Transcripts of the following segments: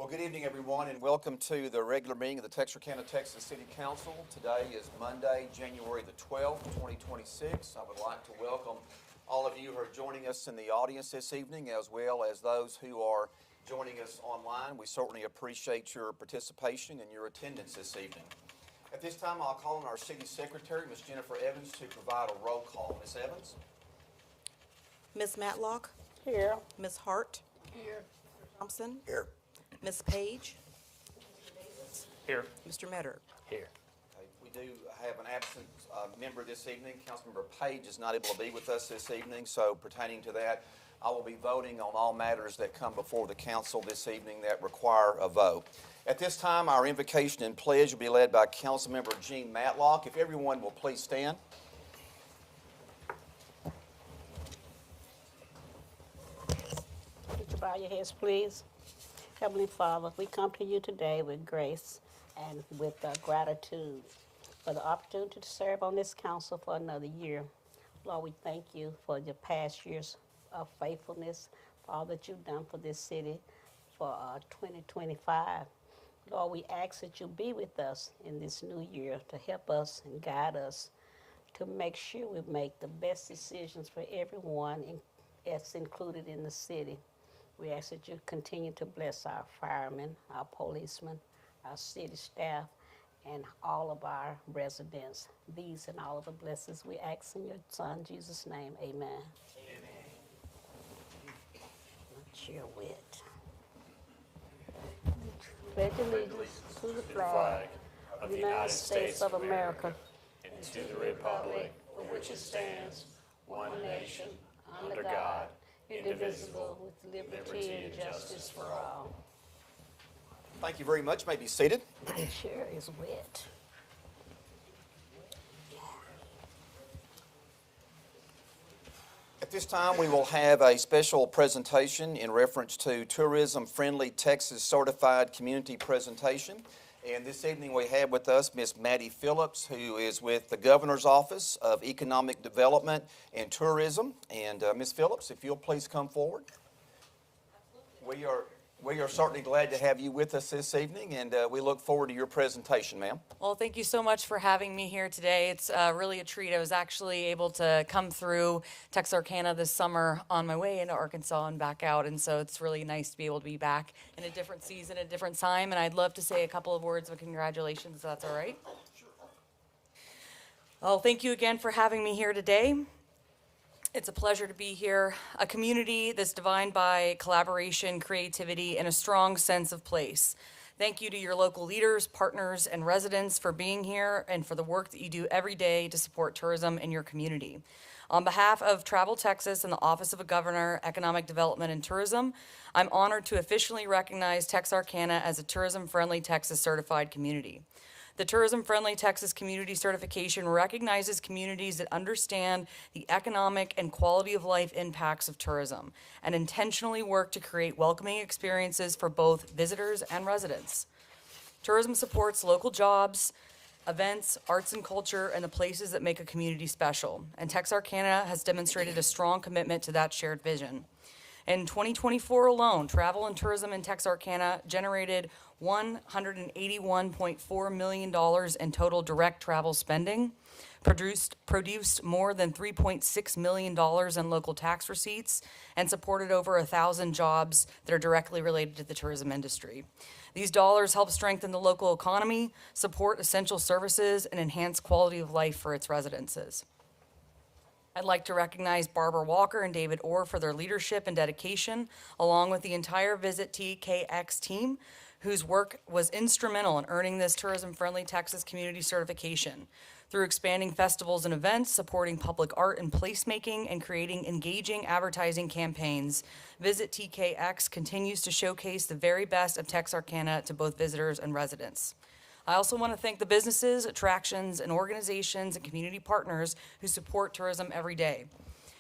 Well, good evening, everyone, and welcome to the regular meeting of the Texarkana, Texas City Council. Today is Monday, January the 12th, 2026. I would like to welcome all of you who are joining us in the audience this evening, as well as those who are joining us online. We certainly appreciate your participation and your attendance this evening. At this time, I'll call on our City Secretary, Ms. Jennifer Evans, to provide a roll call. Ms. Evans? Ms. Matlock? Here. Ms. Hart? Here. Thompson? Here. Ms. Page? Here. Mr. Metter? Here. Okay, we do have an absent member this evening. Councilmember Page is not able to be with us this evening, so pertaining to that, I will be voting on all matters that come before the council this evening that require a vote. At this time, our invocation and pledge will be led by Councilmember Jean Matlock. If everyone will please stand. Would you bow your heads, please? Heavenly Father, we come to you today with grace and with gratitude for the opportunity to serve on this council for another year. Lord, we thank you for your past years of faithfulness, for all that you've done for this city for 2025. Lord, we ask that you be with us in this new year to help us and guide us to make sure we make the best decisions for everyone that's included in the city. We ask that you continue to bless our firemen, our policemen, our city staff, and all of our residents. These and all of the blessings we ask in your Son, Jesus' name. Amen. Amen. Cheer wit. Pledge allegiance to the flag of the United States of America and to the republic for which it stands, one nation, under God, indivisible, with liberty and justice for all. Thank you very much. You may be seated. Cheer is wet. At this time, we will have a special presentation in reference to tourism-friendly Texas certified community presentation. And this evening we have with us Ms. Maddie Phillips, who is with the Governor's Office of Economic Development and Tourism. And Ms. Phillips, if you'll please come forward. We are certainly glad to have you with us this evening, and we look forward to your presentation, ma'am. Well, thank you so much for having me here today. It's really a treat. I was actually able to come through Texarkana this summer on my way into Arkansas and back out, and so it's really nice to be able to be back in a different season, a different time, and I'd love to say a couple of words of congratulations, if that's all right. Well, thank you again for having me here today. It's a pleasure to be here, a community that's defined by collaboration, creativity, and a strong sense of place. Thank you to your local leaders, partners, and residents for being here and for the work that you do every day to support tourism in your community. On behalf of Travel Texas and the Office of the Governor, Economic Development and Tourism, I'm honored to officially recognize Texarkana as a tourism-friendly Texas certified community. The Tourism-Friendly Texas Community Certification recognizes communities that understand the economic and quality of life impacts of tourism and intentionally work to create welcoming experiences for both visitors and residents. Tourism supports local jobs, events, arts and culture, and the places that make a community special, and Texarkana has demonstrated a strong commitment to that shared vision. In 2024 alone, travel and tourism in Texarkana generated $181.4 million in total direct travel spending, produced more than $3.6 million in local tax receipts, and supported over 1,000 jobs that are directly related to the tourism industry. These dollars help strengthen the local economy, support essential services, and enhance quality of life for its residents. I'd like to recognize Barbara Walker and David Orr for their leadership and dedication, along with the entire Visit TKX team, whose work was instrumental in earning this tourism-friendly Texas community certification. Through expanding festivals and events, supporting public art and placemaking, and creating engaging advertising campaigns, Visit TKX continues to showcase the very best of Texarkana to both visitors and residents. I also want to thank the businesses, attractions, and organizations and community partners who support tourism every day.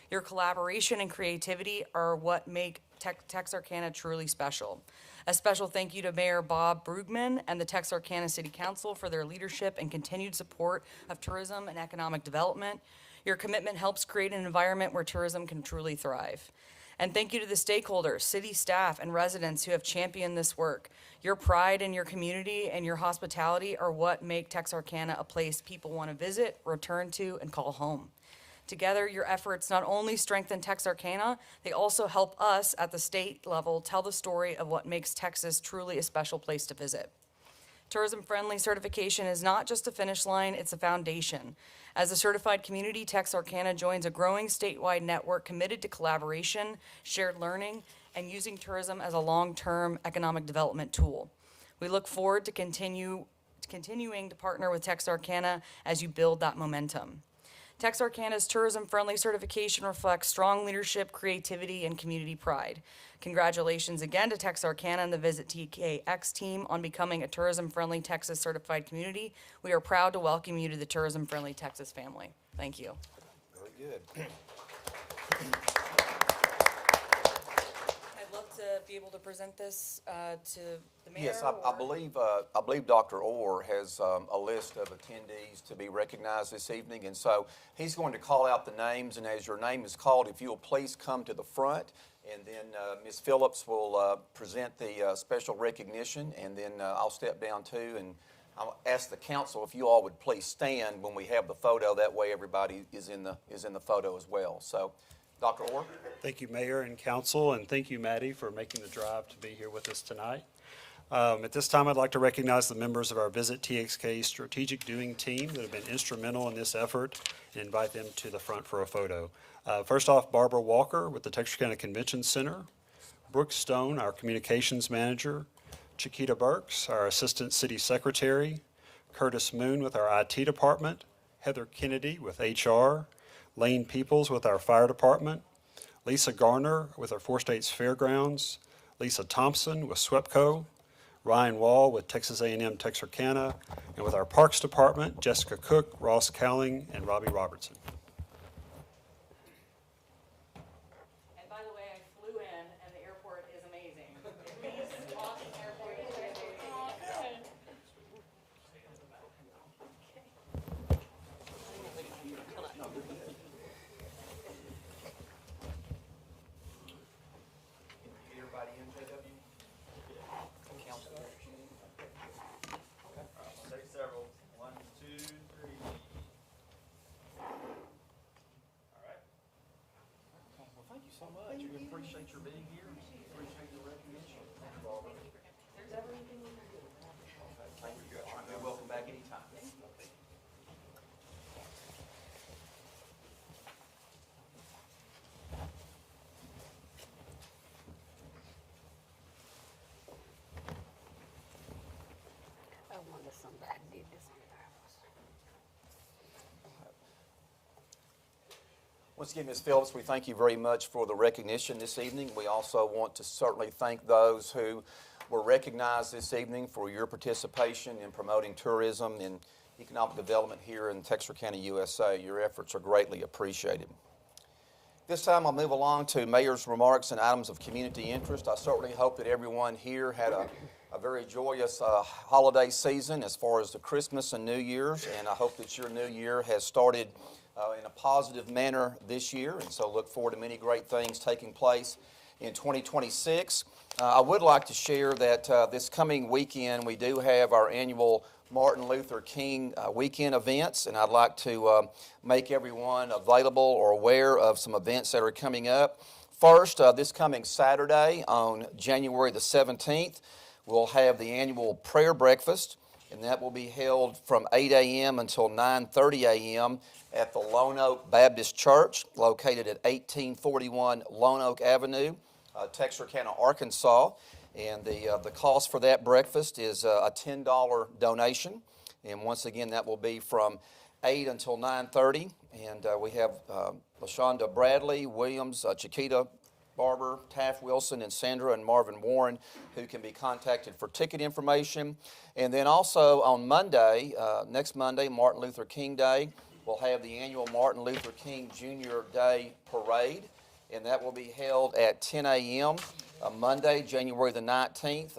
Your collaboration and creativity are what make Texarkana truly special. A special thank you to Mayor Bob Brugman and the Texarkana City Council for their leadership and continued support of tourism and economic development. Your commitment helps create an environment where tourism can truly thrive. And thank you to the stakeholders, city staff, and residents who have championed this work. Your pride in your community and your hospitality are what make Texarkana a place people want to visit, return to, and call home. Together, your efforts not only strengthen Texarkana, they also help us at the state level tell the story of what makes Texas truly a special place to visit. Tourism-friendly certification is not just a finish line, it's a foundation. As a certified community, Texarkana joins a growing statewide network committed to collaboration, shared learning, and using tourism as a long-term economic development tool. We look forward to continuing to partner with Texarkana as you build that momentum. Texarkana's tourism-friendly certification reflects strong leadership, creativity, and community pride. Congratulations again to Texarkana and the Visit TKX team on becoming a tourism-friendly Texas certified community. We are proud to welcome you to the tourism-friendly Texas family. Thank you. Very good. I'd love to be able to present this to the mayor. Yes, I believe Dr. Orr has a list of attendees to be recognized this evening, and so he's going to call out the names, and as your name is called, if you will please come to the front, and then Ms. Phillips will present the special recognition, and then I'll step down too, and I'll ask the council if you all would please stand when we have the photo. That way everybody is in the photo as well. So, Dr. Orr. Thank you, Mayor and Council, and thank you, Maddie, for making the drive to be here with us tonight. At this time, I'd like to recognize the members of our Visit TXK Strategic Doing Team that have been instrumental in this effort and invite them to the front for a photo. First off, Barbara Walker with the Texarkana Convention Center, Brooke Stone, our Communications Manager, Chiquita Burks, our Assistant City Secretary, Curtis Moon with our IT Department, Heather Kennedy with HR, Lane Peoples with our Fire Department, Lisa Garner with our Four States Fairgrounds, Lisa Thompson with SWEPCO, Ryan Wall with Texas A&M Texarkana, and with our Parks Department, Jessica Cook, Ross Cowling, and Robbie Robertson. And by the way, I flew in, and the airport is amazing. It's awesome airport. Everybody in, JW? Council. Take several. 1, 2, 3. All right. Well, thank you so much. We appreciate your being here. Appreciate the recognition. Thank you. All right, you're welcome back anytime. I wonder somebody did this on purpose. Once again, Ms. Phillips, we thank you very much for the recognition this evening. We also want to certainly thank those who were recognized this evening for your participation in promoting tourism and economic development here in Texarkana, USA. Your efforts are greatly appreciated. This time I'll move along to Mayor's remarks and items of community interest. I certainly hope that everyone here had a very joyous holiday season as far as the Christmas and New Year's, and I hope that your new year has started in a positive manner this year, and so look forward to many great things taking place in 2026. I would like to share that this coming weekend we do have our annual Martin Luther King weekend events, and I'd like to make everyone available or aware of some events that are coming up. First, this coming Saturday on January the 17th, we'll have the annual prayer breakfast, and that will be held from 8 a.m. until 9:30 a.m. at the Lone Oak Baptist Church, located at 1841 Lone Oak Avenue, Texarkana, Arkansas. And the cost for that breakfast is a $10 donation. And once again, that will be from 8 until 9:30. And we have LaShonda Bradley, Williams, Chiquita Barber, Taft Wilson, and Sandra and Marvin Warren, who can be contacted for ticket information. And then also on Monday, next Monday, Martin Luther King Day, we'll have the annual Martin Luther King Jr. Day Parade, and that will be held at 10 a.m. Monday, January the 19th.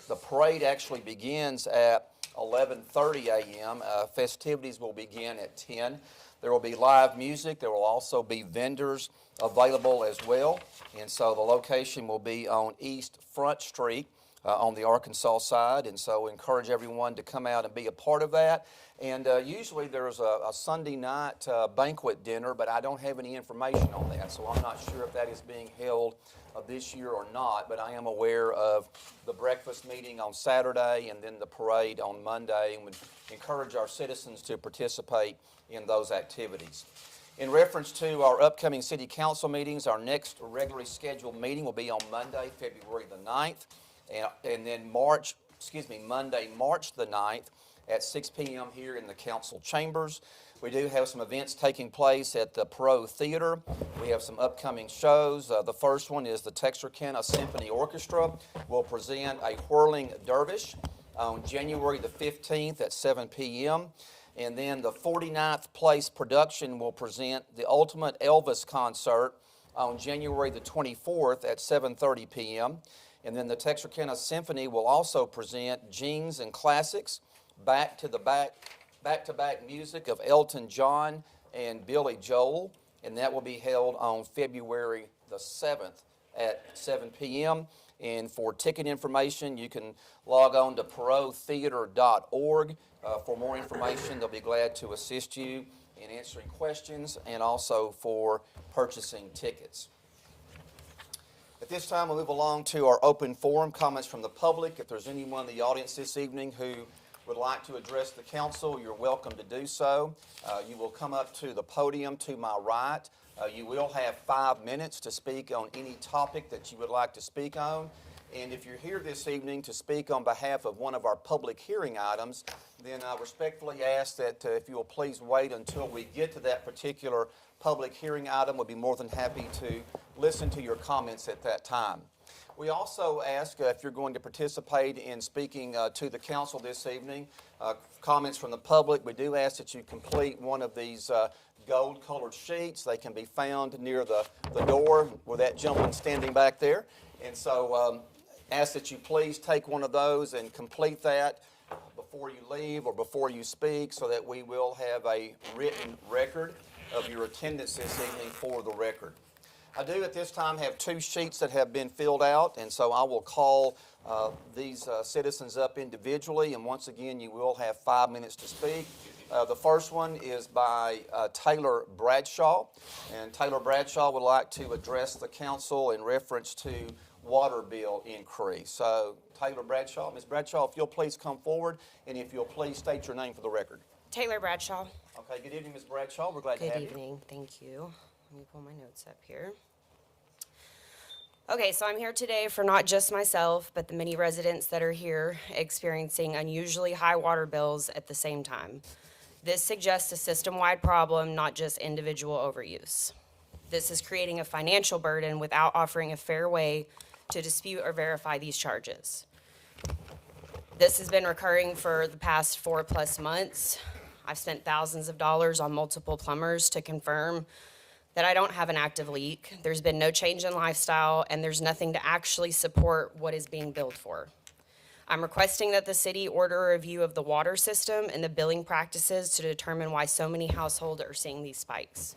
The parade actually begins at 11:30 a.m. Festivities will begin at 10. There will be live music. There will also be vendors available as well. And so the location will be on East Front Street on the Arkansas side. And so encourage everyone to come out and be a part of that. And usually there's a Sunday night banquet dinner, but I don't have any information on that. So I'm not sure if that is being held this year or not, but I am aware of the breakfast meeting on Saturday and then the parade on Monday, and would encourage our citizens to participate in those activities. In reference to our upcoming city council meetings, our next regularly scheduled meeting will be on Monday, February the 9th, and then Monday, March the 9th at 6 p.m. here in the council chambers. We do have some events taking place at the Pro Theater. We have some upcoming shows. The first one is the Texarkana Symphony Orchestra will present a Whirling Dervish on January the 15th at 7 p.m. And then the 49th Place Production will present the Ultimate Elvis Concert on January the 24th at 7:30 p.m. And then the Texarkana Symphony will also present Jeans and Classics, back-to-back music of Elton John and Billy Joel, and that will be held on February the 7th at 7 p.m. And for ticket information, you can log on to protheater.org for more information. They'll be glad to assist you in answering questions and also for purchasing tickets. At this time, we'll move along to our open forum, comments from the public. If there's anyone in the audience this evening who would like to address the council, you're welcome to do so. You will come up to the podium to my right. You will have 5 minutes to speak on any topic that you would like to speak on. And if you're here this evening to speak on behalf of one of our public hearing items, then I respectfully ask that if you will please wait until we get to that particular public hearing item. We'll be more than happy to listen to your comments at that time. We also ask if you're going to participate in speaking to the council this evening, comments from the public, we do ask that you complete one of these gold-colored sheets. They can be found near the door with that gentleman standing back there. And so ask that you please take one of those and complete that before you leave or before you speak, so that we will have a written record of your attendance this evening for the record. I do at this time have 2 sheets that have been filled out, and so I will call these citizens up individually, and once again you will have 5 minutes to speak. The first one is by Taylor Bradshaw, and Taylor Bradshaw would like to address the council in reference to water bill increase. So Taylor Bradshaw, Ms. Bradshaw, if you'll please come forward, and if you'll please state your name for the record. Taylor Bradshaw. Okay, good evening, Ms. Bradshaw. We're glad to have Good you. evening. Thank you. Let me pull my notes up here. Okay, so I'm here today for not just myself, but the many residents that are here experiencing unusually high water bills at the same time. This suggests a system-wide problem, not just individual overuse. This is creating a financial burden without offering a fair way to dispute or verify these charges. This has been recurring for the past 4+ months. I've spent thousands of dollars on multiple plumbers to confirm that I don't have an active leak. There's been no change in lifestyle, and there's nothing to actually support what is being billed for. I'm requesting that the city order a review of the water system and the billing practices to determine why so many households are seeing these spikes.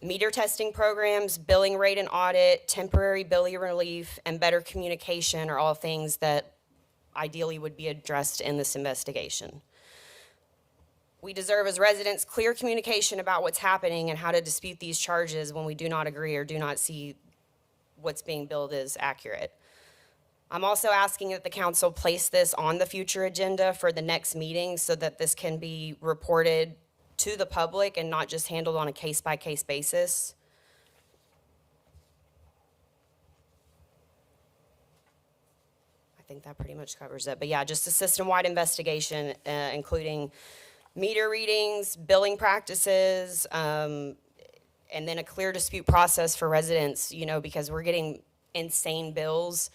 Meter testing programs, billing rate and audit, temporary billing relief, and better communication are all things that ideally would be addressed in this investigation. We deserve as residents clear communication about what's happening and how to dispute these charges when we do not agree or do not see what's being billed as accurate. I'm also asking that the council place this on the future agenda for the next meeting so that this can be reported to the public and not just handled on a case-by-case basis. I think that pretty much covers it. But yeah, just a system-wide investigation, including meter readings, billing practices, and then a clear dispute process for residents, because we're getting insane bills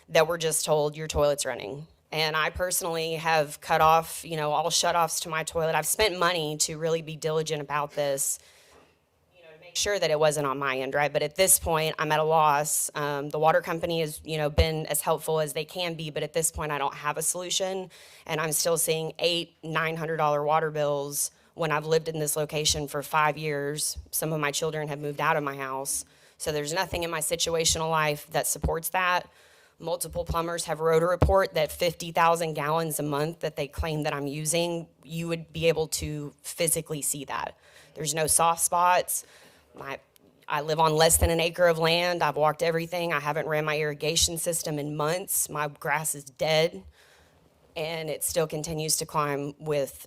that we're just told your toilet's running. And I personally have cut off, all shutoffs to my toilet. I've spent money to really be diligent about this, to make make sure that it wasn't on my end, right? But at this point, I'm at a loss. The water company has, been as helpful as they can be, but at this point, I don't have a solution, and I'm still seeing $900 water bills when I've lived in this location for 5 years. Some of my children have moved out of my house, so there's nothing in my situational life that supports that. Multiple plumbers have wrote a report that 50,000 gallons a month that they claim that I'm using, you would be able to physically see that. There's no soft spots. I live on less than an acre of land. I've walked everything. I haven't ran my irrigation system in months. My grass is dead, and it still continues to climb with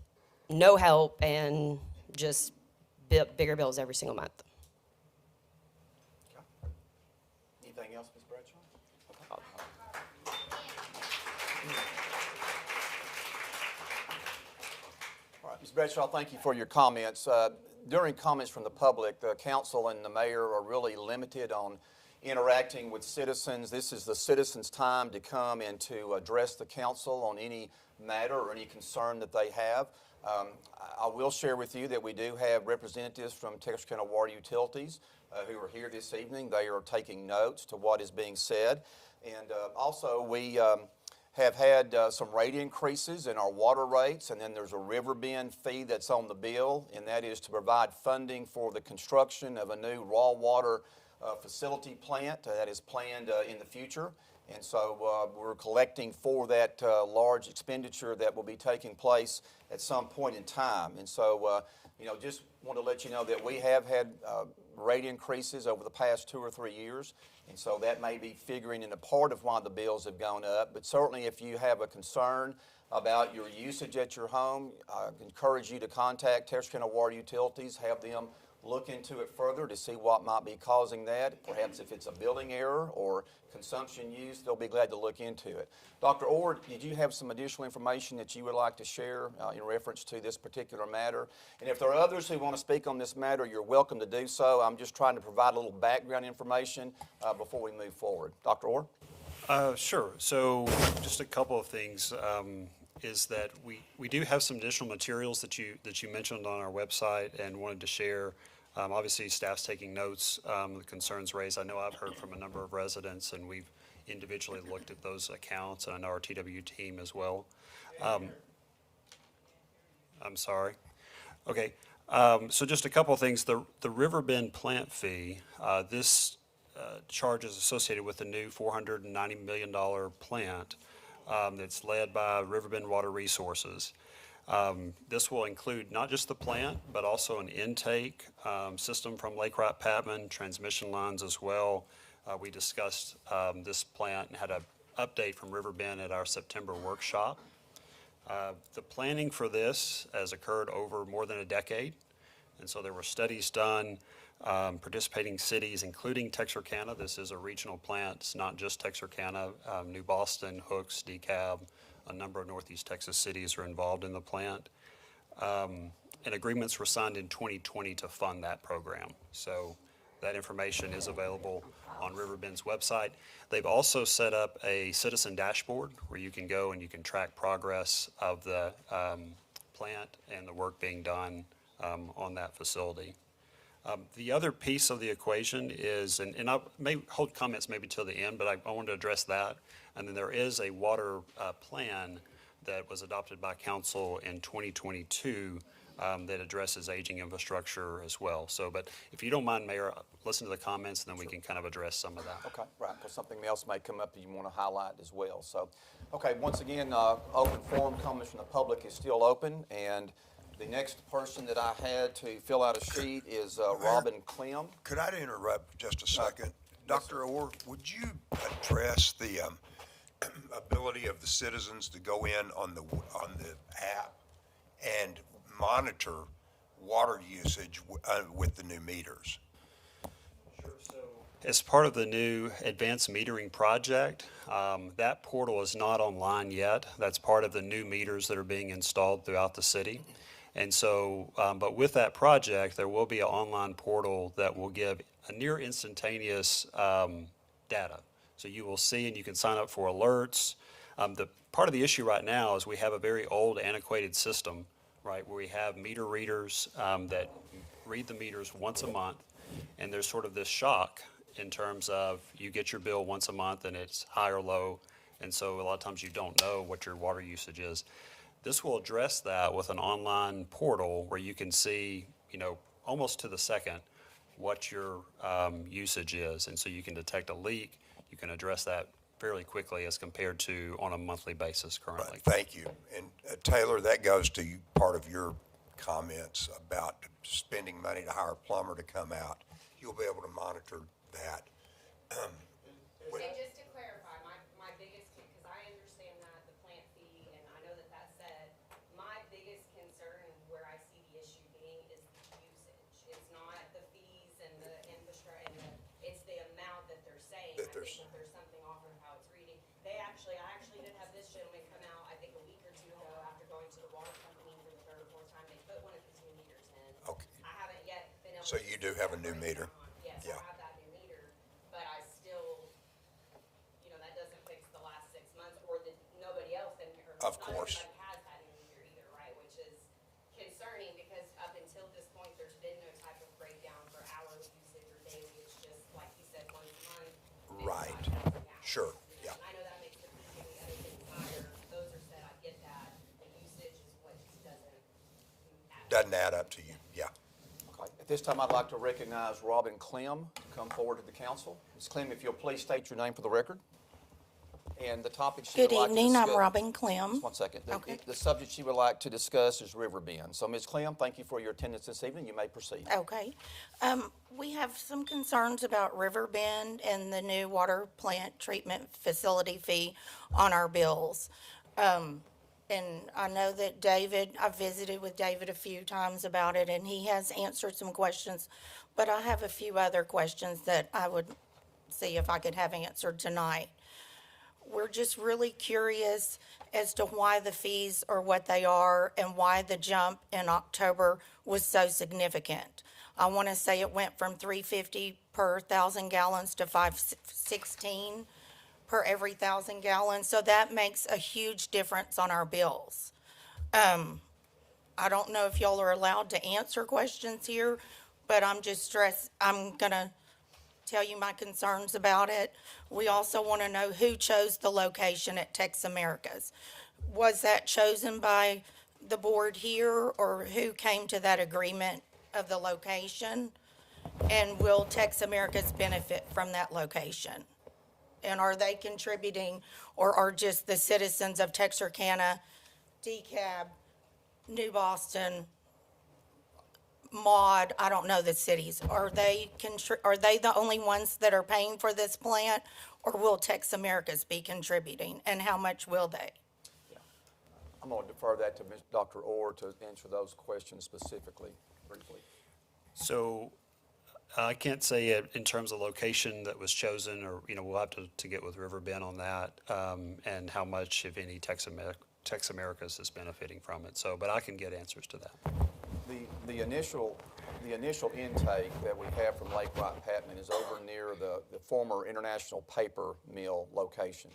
no help and just bigger bills every single month. Anything else, Ms. Bradshaw? All right, Ms. Bradshaw, thank you for your comments. During comments from the public, the council and the mayor are really limited on interacting with citizens. This is the citizens' time to come and to address the council on any matter or any concern that they have. I will share with you that we do have representatives from Texarkana Water Utilities who are here this evening. They are taking notes to what is being said. And also we have had some rate increases in our water rates, and then there's a river bend fee that's on the bill, and that is to provide funding for the construction of a new raw water facility plant that is planned in the future. And so we're collecting for that large expenditure that will be taking place at some point in time. And so, just want to let you know that we have had rate increases over the past 2 or 3 years. And so that may be figuring in a part of why the bills have gone up. But certainly if you have a concern about your usage at your home, I encourage you to contact Texarkana Water Utilities, have them look into it further to see what might be causing that. Perhaps if it's a billing error or consumption use, they'll be glad to look into it. Dr. Ord, did you have some additional information that you would like to share in reference to this particular matter? And if there are others who want to speak on this matter, you're welcome to do so. I'm just trying to provide a little background information before we move forward. Dr. Ord? Sure. So just a couple of things. Is that we do have some additional materials that you mentioned on our website and wanted to share. Obviously, staff's taking notes, the concerns raised. I know I've heard from a number of residents, and we've individually looked at those accounts, and I know our TW team as well. I'm sorry. Okay. So just a couple of things. The Riverbend plant fee, this charge is associated with the new $490 million plant that's led by Riverbend Water Resources. This will include not just the plant, but also an intake system from Lake Wright Patman, transmission lines as well. We discussed this plant and had an update from Riverbend at our September workshop. The planning for this has occurred over more than a decade, and so there were studies done, participating cities, including Texarkana. This is a regional plant. It's not just Texarkana. New Boston, Hooks, DeKalb, a number of Northeast Texas cities are involved in the plant. And agreements were signed in 2020 to fund that program. So that information is available on Riverbend's website. They've also set up a citizen dashboard where you can go and you can track progress of the plant and the work being done on that facility. The other piece of the equation is, and I may hold comments maybe till the end, but I want to address that. And then there is a water plan that was adopted by council in 2022 that addresses aging infrastructure as well. So, but if you don't mind, Mayor, listen to the comments and then we can kind of address some of that. Okay, right, because something else may come up that you want to highlight as well. So, okay, once again, open forum, comments from the public is still open, and the next person that I had to fill out a sheet is Robin Clem. Could I interrupt just a second? Dr. Orr, would you address the ability of the citizens to go in on the app and monitor water usage with the new meters? Sure. So, as part of the new advanced metering project, that portal is not online yet. That's part of the new meters that are being installed throughout the city. And so, but with that project, there will be an online portal that will give a near instantaneous data. So you will see and you can sign up for alerts. The part of the issue right now is we have a very old, antiquated system, right, where we have meter readers that read the meters once a month. And there's sort of this shock in terms of you get your bill once a month and it's high or low, and so a lot of times you don't know what your water usage is. This will address that with an online portal where you can see, almost to the second, what your usage is. And so you can detect a leak, you can address that fairly quickly as compared to on a monthly basis currently. Thank you. And Taylor, that goes to part of your comments about spending money to hire a plumber to come out. You'll be able to monitor that. And just to clarify, my biggest, because I understand that, the plant fee, and I know that that's said, my biggest concern and where I see the issue being is the usage. It's not the fees and the infrastructure, it's the amount that they're saying. That I there's- think that there's something off in how it's reading. I actually did have this gentleman come out, I think a week or two ago, after going to the water company for the third or fourth time. They put one of these new meters in. Okay. I haven't yet been able So to you see do have a that new meter? breakdown. Yes, Yeah. I have that new meter, but I still, that doesn't fix the last 6 months, or nobody else in here. Of course. Not everybody has that new meter either, right, which is concerning, because up until this point, there's been no type of breakdown for hourly usage or daily. It's just, like you said, once a month. Right. 55,000 gallons. Sure, yeah. And I know that makes the fee and the other things higher. Those are said, I get that. The usage is what just doesn't add. Doesn't add up to you, yeah. Okay. At this time, I'd like to recognize Robin Clem to come forward to the council. Ms. Clem, if you'll please state your name for the record. And the topic she would Good like to evening, I'm discuss- Robin Clem. Just 1 second. Okay. The subject she would like to discuss is River Bend. So, Ms. Clem, thank you for your attendance this evening. You may proceed. Okay. We have some concerns about River Bend and the new water plant treatment facility fee on our bills. And I know that David, I've visited with David a few times about it, and he has answered some questions. But I have a few other questions that I would see if I could have answered tonight. We're just really curious as to why the fees are what they are and why the jump in October was so significant. I want to say it went from $3.50 per 1,000 gallons to $5.16 per every 1,000 gallons. So that makes a huge difference on our bills. I don't know if y'all are allowed to answer questions here, but I'm going to tell you my concerns about it. We also want to know who chose the location at Tex Americas. Was that chosen by the board here, or who came to that agreement of the location? And will Tex Americas benefit from that location? And are they contributing, or are just the citizens of Texarkana, DeKalb, New Boston, Maud, I don't know the cities, are they the only ones that are paying for this plant, or will Tex Americas be contributing, and how much will they? I'm going to defer that to Dr. Orr to answer those questions specifically, briefly. So I can't say it in terms of location that was chosen, or, we'll have to get with River Bend on that, and how much, if any, Tex Americas is benefiting from it. So, but I can get answers to that. The initial intake that we have from Lake Wright-Patman is over near the former International Paper Mill location.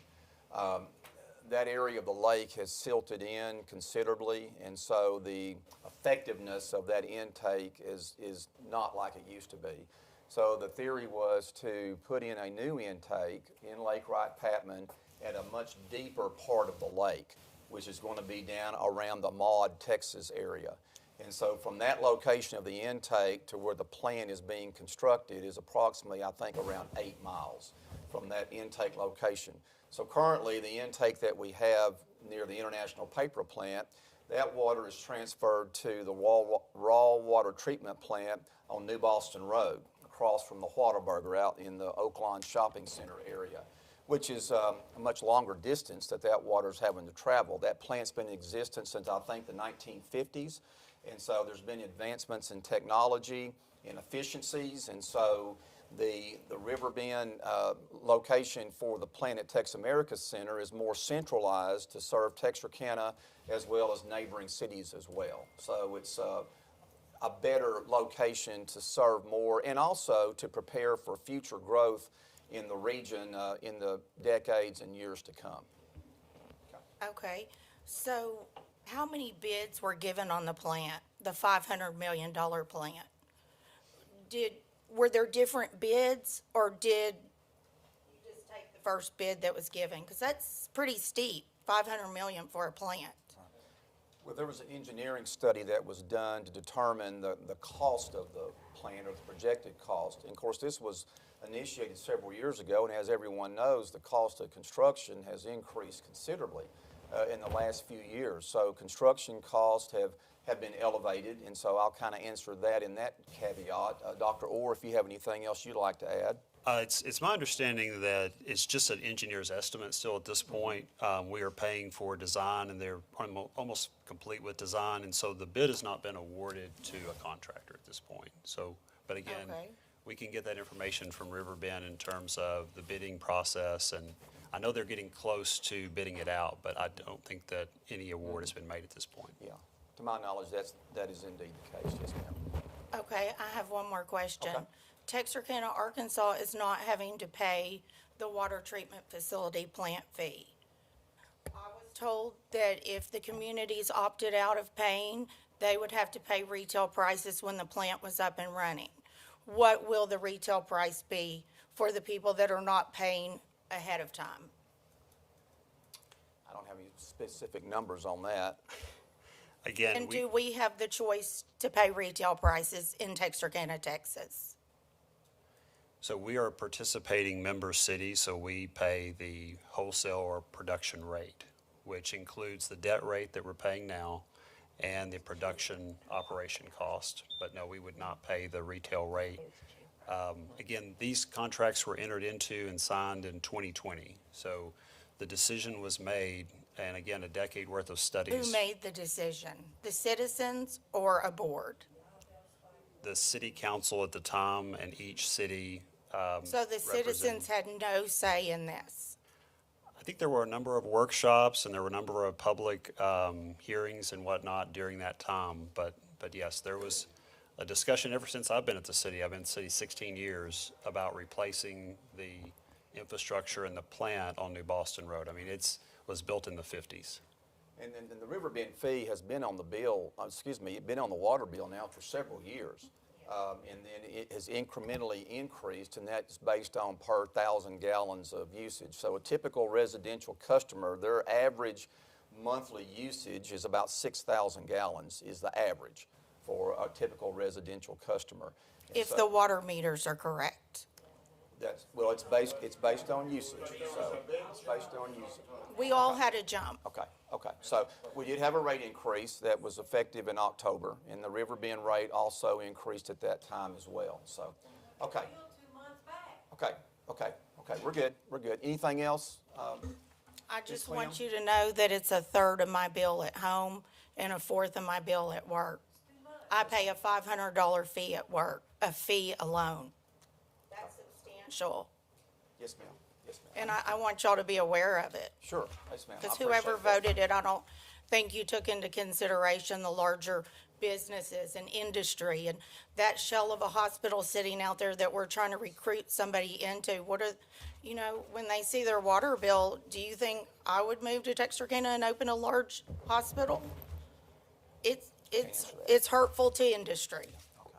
That area of the lake has silted in considerably, and so the effectiveness of that intake is not like it used to be. So the theory was to put in a new intake in Lake Wright-Patman at a much deeper part of the lake, which is going to be down around the Maud, Texas area. And so from that location of the intake to where the plant is being constructed is approximately, I think, around 8 miles from that intake location. So currently, the intake that we have near the International Paper Plant, that water is transferred to the raw water treatment plant on New Boston Road, across from the Whataburger out in the Oaklawn Shopping Center area, which is a much longer distance that water's having to travel. That plant's been in existence since, I think, the 1950s. And so there's been advancements in technology and efficiencies, and so the River Bend location for the plant at Tex Americas Center is more centralized to serve Texarkana as well as neighboring cities as well. So it's a better location to serve more, and also to prepare for future growth in the region in the decades and years to come. Okay, so how many bids were given on the plant, the $500 million plant? were there different bids, or did you just take the first bid that was given? Because that's pretty steep, 500 million for a plant. Well, there was an engineering study that was done to determine the cost of the plant, or the projected cost. And of course, this was initiated several years ago, and as everyone knows, the cost of construction has increased considerably in the last few years. So construction costs have been elevated, and so I'll kind of answer that in that caveat. Dr. Orr, if you have anything else you'd like to add? It's my understanding that it's just an engineer's estimate still at this point. We are paying for design, and they're almost complete with design, and so the bid has not been awarded to a contractor at this point. So, but again, Okay. we can get that information from Riverbend in terms of the bidding process, and I know they're getting close to bidding it out, but I don't think that any award has been made at this point. Yeah. To my knowledge, that is indeed the case, yes, ma'am. Okay, I have one more question. Okay. Texarkana, Arkansas is not having to pay the water treatment facility plant fee. I was told that if the communities opted out of paying, they would have to pay retail prices when the plant was up and running. What will the retail price be for the people that are not paying ahead of time? I don't have any specific numbers on that. Again, And do we have the choice to pay retail prices in Texarkana, Texas? so we are a participating member city, so we pay the wholesale or production rate, which includes the debt rate that we're paying now and the production operation cost. But no, we would not pay the retail rate. Again, these contracts were entered into and signed in 2020. So the decision was made, and again, a decade worth of studies. Who made the decision? The citizens or a board? The city council at the time and each city. So the citizens had no say in this. I think there were a number of workshops and there were a number of public hearings and whatnot during that time. But yes, there was a discussion ever since I've been at the city. I've been at the city 16 years about replacing the infrastructure and the plant on New Boston Road. I mean, was built in the 50s. And the Riverbend fee has been on the bill, been on the water bill now for several years. And then it has incrementally increased, and that's based on per 1,000 gallons of usage. So a typical residential customer, their average monthly usage is about 6,000 gallons is the average for a typical residential customer. And If so the water meters are correct. well, it's based on usage, so it's based on usage. We all had a jump. Okay. So we did have a rate increase that was effective in October, and the Riverbend rate also increased at that time as well. So, okay. Okay. We're good. Anything else? I just Ma'am? want you to know that it's a third of my bill at home and a fourth of my bill at work. I pay a $500 fee at work, a fee alone. That's substantial. Yes, ma'am. And I want y'all to be aware of it. Sure. Yes, ma'am. I Because whoever appreciate that. voted it, I don't think you took into consideration the larger businesses and industry and that shell of a hospital sitting out there that we're trying to recruit somebody into. When they see their water bill, do you think I would move to Texarkana and open a large hospital? It's hurtful to industry. Okay.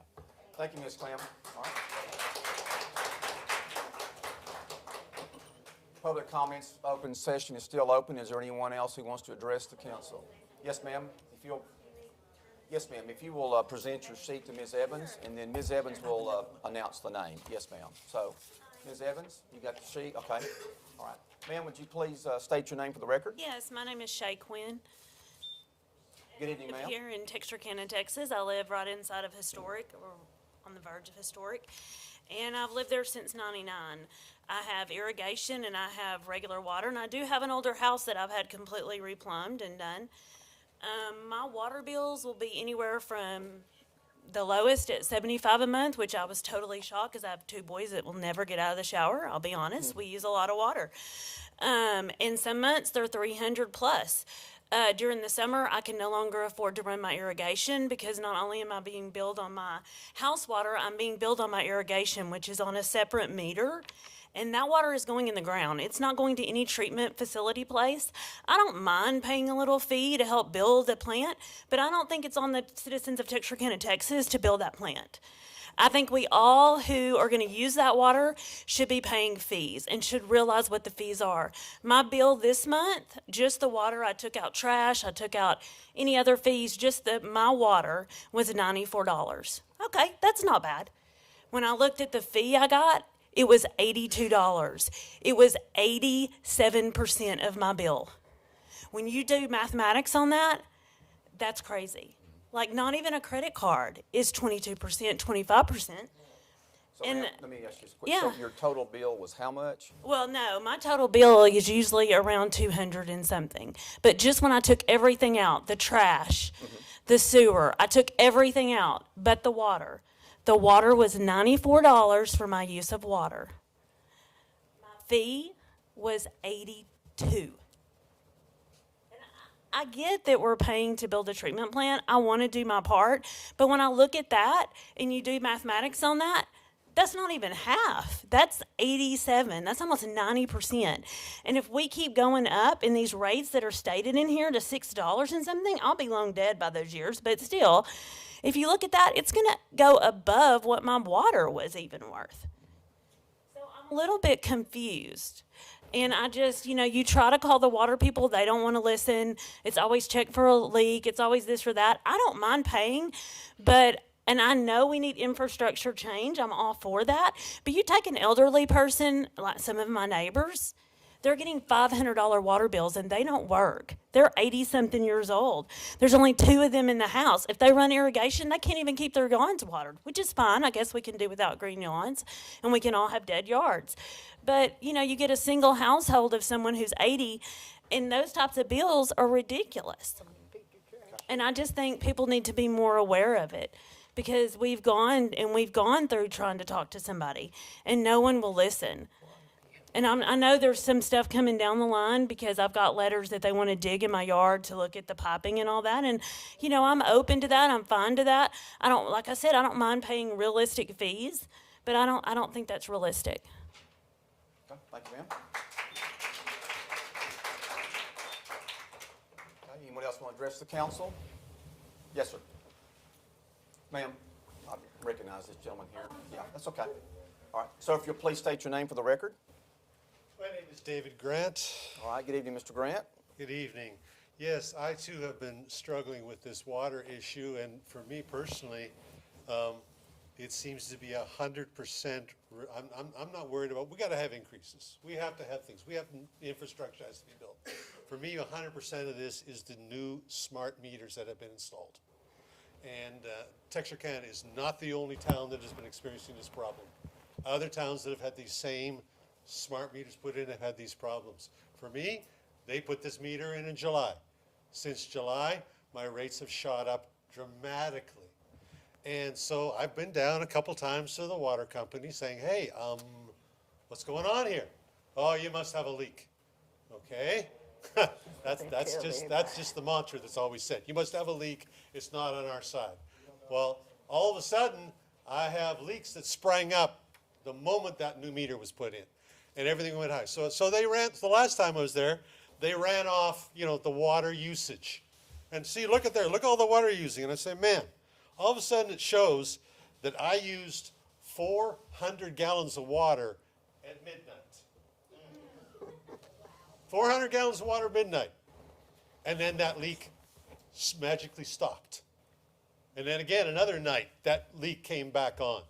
Thank you, Ms. Clem. All right. Public comments, open session is still open. Is there anyone else who wants to address the council? Yes, ma'am. If you will present your sheet to Ms. Evans, and then Ms. Evans will announce the name. Yes, ma'am. So, Ms. Evans, you got the sheet? Okay. All right. Ma'am, would you please state your name for the record? Yes, my name is Shay Quinn. Good evening, ma'am. Here in Texarkana, Texas. I live right inside of Historic, or on the verge of Historic, and I've lived there since '99. I have irrigation and I have regular water, and I do have an older house that I've had completely replumbed and done. My water bills will be anywhere from the lowest at $75 a month, which I was totally shocked because I have two boys that will never get out of the shower. I'll be honest, we use a lot of water. In some months, they're $300 plus. During the summer, I can no longer afford to run my irrigation because not only am I being billed on my house water, I'm being billed on my irrigation, which is on a separate meter. And that water is going in the ground. It's not going to any treatment facility place. I don't mind paying a little fee to help build a plant, but I don't think it's on the citizens of Texarkana, Texas to build that plant. I think we all who are going to use that water should be paying fees and should realize what the fees are. My bill this month, just the water, I took out trash, I took out any other fees, just my water was $94. Okay, that's not bad. When I looked at the fee I got, it was $82. It was 87% of my bill. When you do mathematics on that, that's crazy. Like, not even a credit card is 22%, 25%. So And- ma'am, let me ask you this quick. Yeah. So your total bill was how much? Well, no, my total bill is usually around 200 and something. But just when I took everything out, the trash, the sewer, I took everything out but the water. The water was $94 for my use of water. My fee was $82. I get that we're paying to build a treatment plant. I want to do my part. But when I look at that and you do mathematics on that, that's not even half. That's 87. That's almost 90%. And if we keep going up in these rates that are stated in here to $6 and something, I'll be long dead by those years. But still, if you look at that, it's going to go above what my water was even worth. So I'm a little bit confused. And I just, you try to call the water people, they don't want to listen. It's always check for a leak. It's always this or that. I don't mind paying, and I know we need infrastructure change. I'm all for that. But you take an elderly person, like some of my neighbors, they're getting $500 water bills and they don't work. They're 80-something years old. There's only 2 of them in the house. If they run irrigation, they can't even keep their lawns watered, which is fine. I guess we can do without green lawns, and we can all have dead yards. But, you get a single household of someone who's 80, and those types of bills are ridiculous. And I just think people need to be more aware of it, because we've gone through trying to talk to somebody, and no one will listen. And I know there's some stuff coming down the line, because I've got letters that they want to dig in my yard to look at the piping and all that. And, I'm open to that. I'm fine to that. Like I said, I don't mind paying realistic fees, but I don't think that's realistic. Okay, thank you, ma'am. Okay, anyone else want to address the council? Yes, sir. Ma'am, I recognize this gentleman here. Yeah, that's okay. All right, so if you'll please state your name for the record. My name is David Grant. All right, good evening, Mr. Grant. Good evening. Yes, I too have been struggling with this water issue, and for me personally, it seems to be 100%. I'm not worried about. We got to have increases. We have to have things. The infrastructure has to be built. For me, 100% of this is the new smart meters that have been installed. And Texarkana is not the only town that has been experiencing this problem. Other towns that have had these same smart meters put in have had these problems. For me, they put this meter in July. Since July, my rates have shot up dramatically. And so I've been down a couple times to the water company saying, hey, what's going on here? Oh, you must have a leak. Okay? that's just the mantra that's always said. You must have a leak. It's not on our side. Well, all of a sudden, I have leaks that sprang up the moment that new meter was put in, and everything went high. So they ran, the last time I was there, they ran off, the water usage. And see, look at there, look all the water you're using. And I say, man, all of a sudden it shows that I used 400 gallons of water at midnight. 400 gallons of water at midnight. And then that leak magically stopped. And then again, another night, that leak came back on.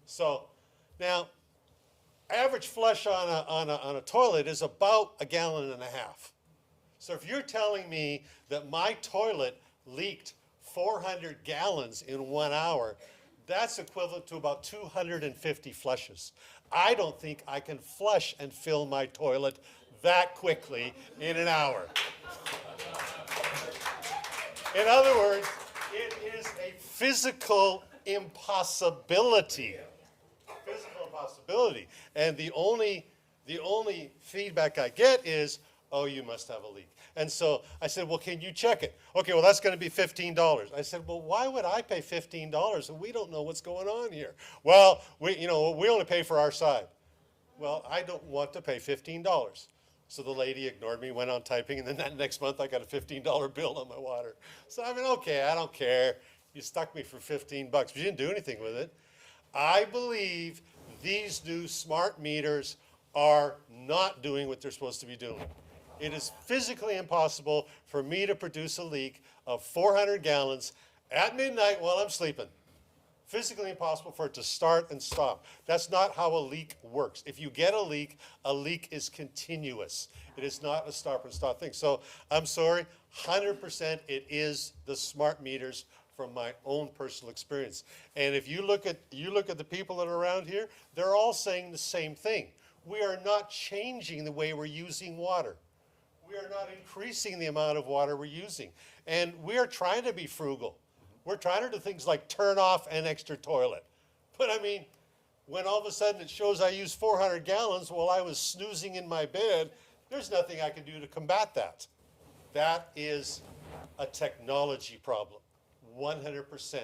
So now, average flush on a toilet is about 1.5 gallons. So if you're telling me that my toilet leaked 400 gallons in 1 hour, that's equivalent to about 250 flushes. I don't think I can flush and fill my toilet that quickly in an hour. In other words, it is a physical impossibility. And the only feedback I get is, oh, you must have a leak. And so I said, well, can you check it? Okay, well, that's going to be $15. I said, well, why would I pay $15 and we don't know what's going on here? Well, we only pay for our side. Well, I don't want to pay $15. So the lady ignored me, went on typing, and then that next month I got a $15 bill on my water. So I mean, okay, I don't care. You stuck me for 15 bucks, but you didn't do anything with it. I believe these new smart meters are not doing what they're supposed to be doing. It is physically impossible for me to produce a leak of 400 gallons at midnight while I'm sleeping. Physically impossible for it to start and stop. That's not how a leak works. If you get a leak is continuous. It is not a stop and stop thing. So I'm sorry, 100% it is the smart meters from my own personal experience. And if you look at the people that are around here, they're all saying the same thing. We are not changing the way we're using water. We are not increasing the amount of water we're using. And we are trying to be frugal. We're trying to do things like turn off an extra toilet. But I mean, when all of a sudden it shows I used 400 gallons while I was snoozing in my bed, there's nothing I can do to combat that. That is a technology problem, 100%,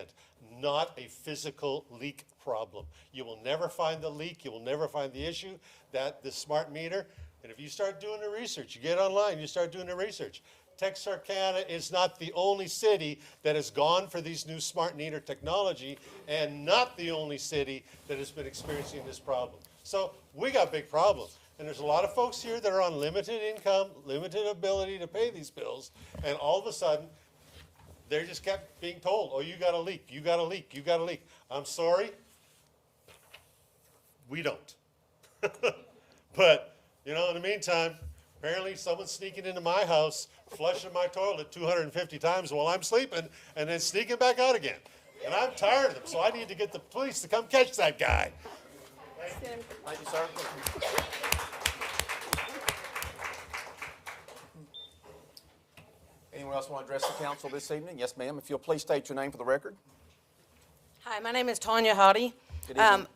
not a physical leak problem. You will never find the leak, you will never find the issue. That the smart meter, and if you start doing the research, you get online, you start doing the research. Texarkana is not the only city that has gone for these new smart meter technology, and not the only city that has been experiencing this problem. So we got big problems. And there's a lot of folks here that are on limited income, limited ability to pay these bills, and all of a sudden, they just kept being told, oh, you got a leak, you got a leak, you got a leak. I'm sorry, we don't. But, you know, in the meantime, apparently someone's sneaking into my house, flushing my toilet 250 times while I'm sleeping, and then sneaking back out again. And I'm tired of them, so I need to get the police to come catch that guy. Thank you, sir. Anyone else want to address the council this evening? Yes, ma'am. If you'll please state your name for the record. Hi, my name is Tanya Hottie. Good evening.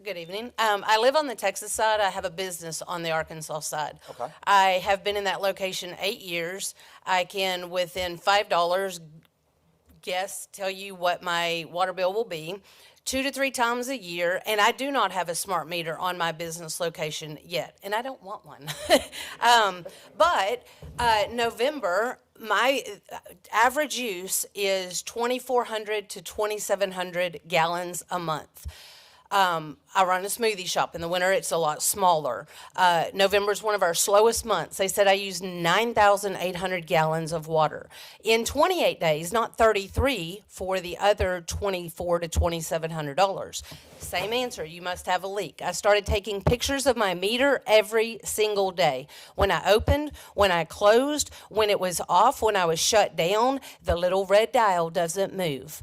Good evening. I live on the Texas side. I have a business on the Arkansas side. Okay. I have been in that location 8 years. I can, within $5, tell you what my water bill will be 2 to 3 times a year, and I do not have a smart meter on my business location yet, and I don't want one. But November, my average use is 2,400 to 2,700 gallons a month. I run a smoothie shop. In the winter, it's a lot smaller. November is one of our slowest months. They said I used 9,800 gallons of water in 28 days, not 33 for the other $2,400 to $2,700. Same answer. You must have a leak. I started taking pictures of my meter every single day. When I opened, when I closed, when it was off, when I was shut down, the little red dial doesn't move.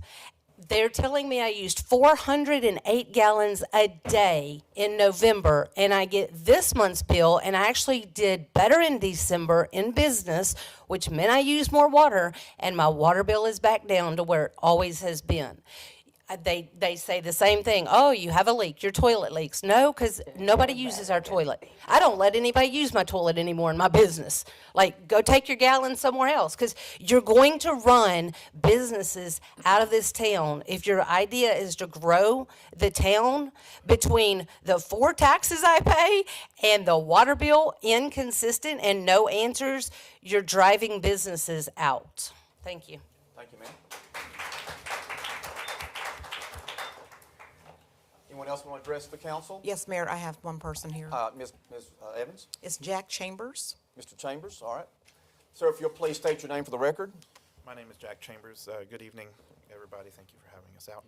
They're telling me I used 408 gallons a day in November, and I get this month's bill, and I actually did better in December in business, which meant I used more water, and my water bill is back down to where it always has been. They say the same thing. Oh, you have a leak. Your toilet leaks. No, because nobody uses our toilet. I don't let anybody use my toilet anymore in my business. Like, go take your gallons somewhere else, because you're going to run businesses out of this town. If your idea is to grow the town, between the 4 taxes I pay and the water bill inconsistent and no answers, you're driving businesses out. Thank you. Thank you, ma'am. Anyone else want to address the council? Yes, Mayor, I have one person here. Ms. Evans? It's Jack Chambers. Mr. Chambers, all right. Sir, if you'll please state your name for the record. My name is Jack Chambers. Good evening, everybody. Thank you for having us out.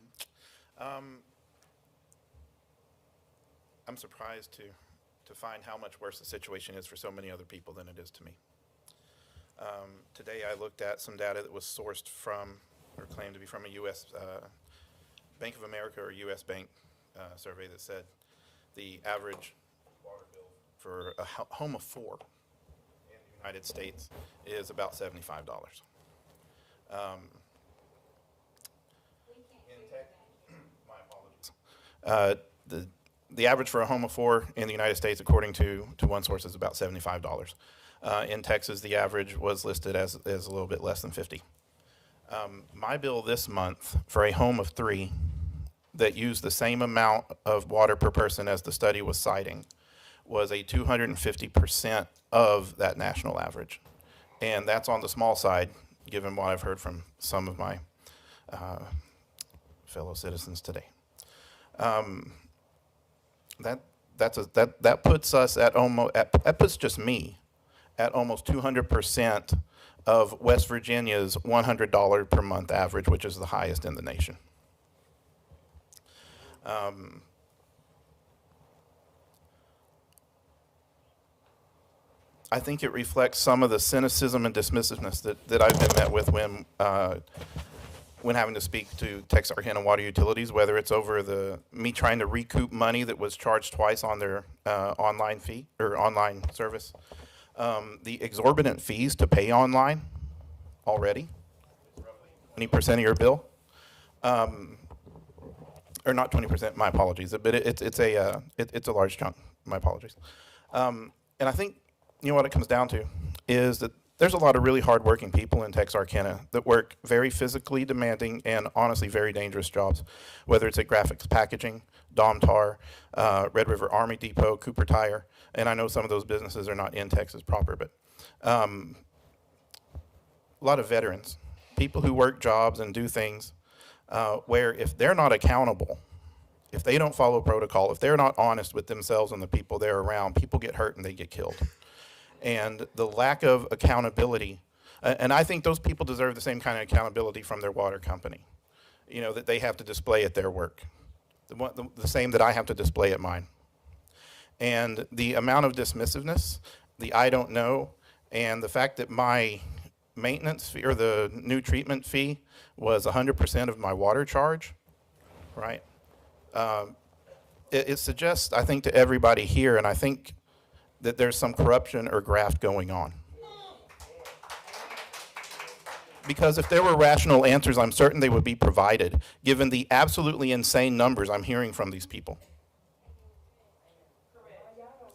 I'm surprised to find how much worse the situation is for so many other people than it is to me. Today I looked at some data that was sourced from, or claimed to be from, a U.S. Bank of America or U.S. Bank survey that said the average water bill for a home of 4 in the United States is about $75. My apologies. The average for a home of 4 in the United States, according to one source, is about $75. In Texas, the average was listed as a little bit less than 50. My bill this month for a home of 3 that used the same amount of water per person as the study was citing was a 250% of that national average. And that's on the small side, given what I've heard from some of my fellow citizens today. That puts us at almost, that puts just me at almost 200% of West Virginia's $100 per month average, which is the highest in the nation. I think it reflects some of the cynicism and dismissiveness that I've been met with when having to speak to Texarkana Water Utilities, whether it's over me trying to recoup money that was charged twice on their online fee or online service, the exorbitant fees to pay online already, 20% of your bill, or not 20%. My apologies, but it's a large chunk. My apologies, and I think. You know what it comes down to is that there's a lot of really hardworking people in Texarkana that work very physically demanding and honestly very dangerous jobs, whether it's at Graphics Packaging, Domtar, Red River Army Depot, Cooper Tire, and I know some of those businesses are not in Texas proper, but a lot of veterans, people who work jobs and do things where if they're not accountable, if they don't follow protocol, if they're not honest with themselves and the people they're around, people get hurt and they get killed. And the lack of accountability, and I think those people deserve the same kind of accountability from their water company, you know, that they have to display at their work, the same that I have to display at mine. And the amount of dismissiveness, the I don't know, and the fact that my maintenance fee or the new treatment fee was 100% of my water charge, right? It suggests, I think, to everybody here, and I think that there's some corruption or graft going on. Because if there were rational answers, I'm certain they would be provided, given the absolutely insane numbers I'm hearing from these people.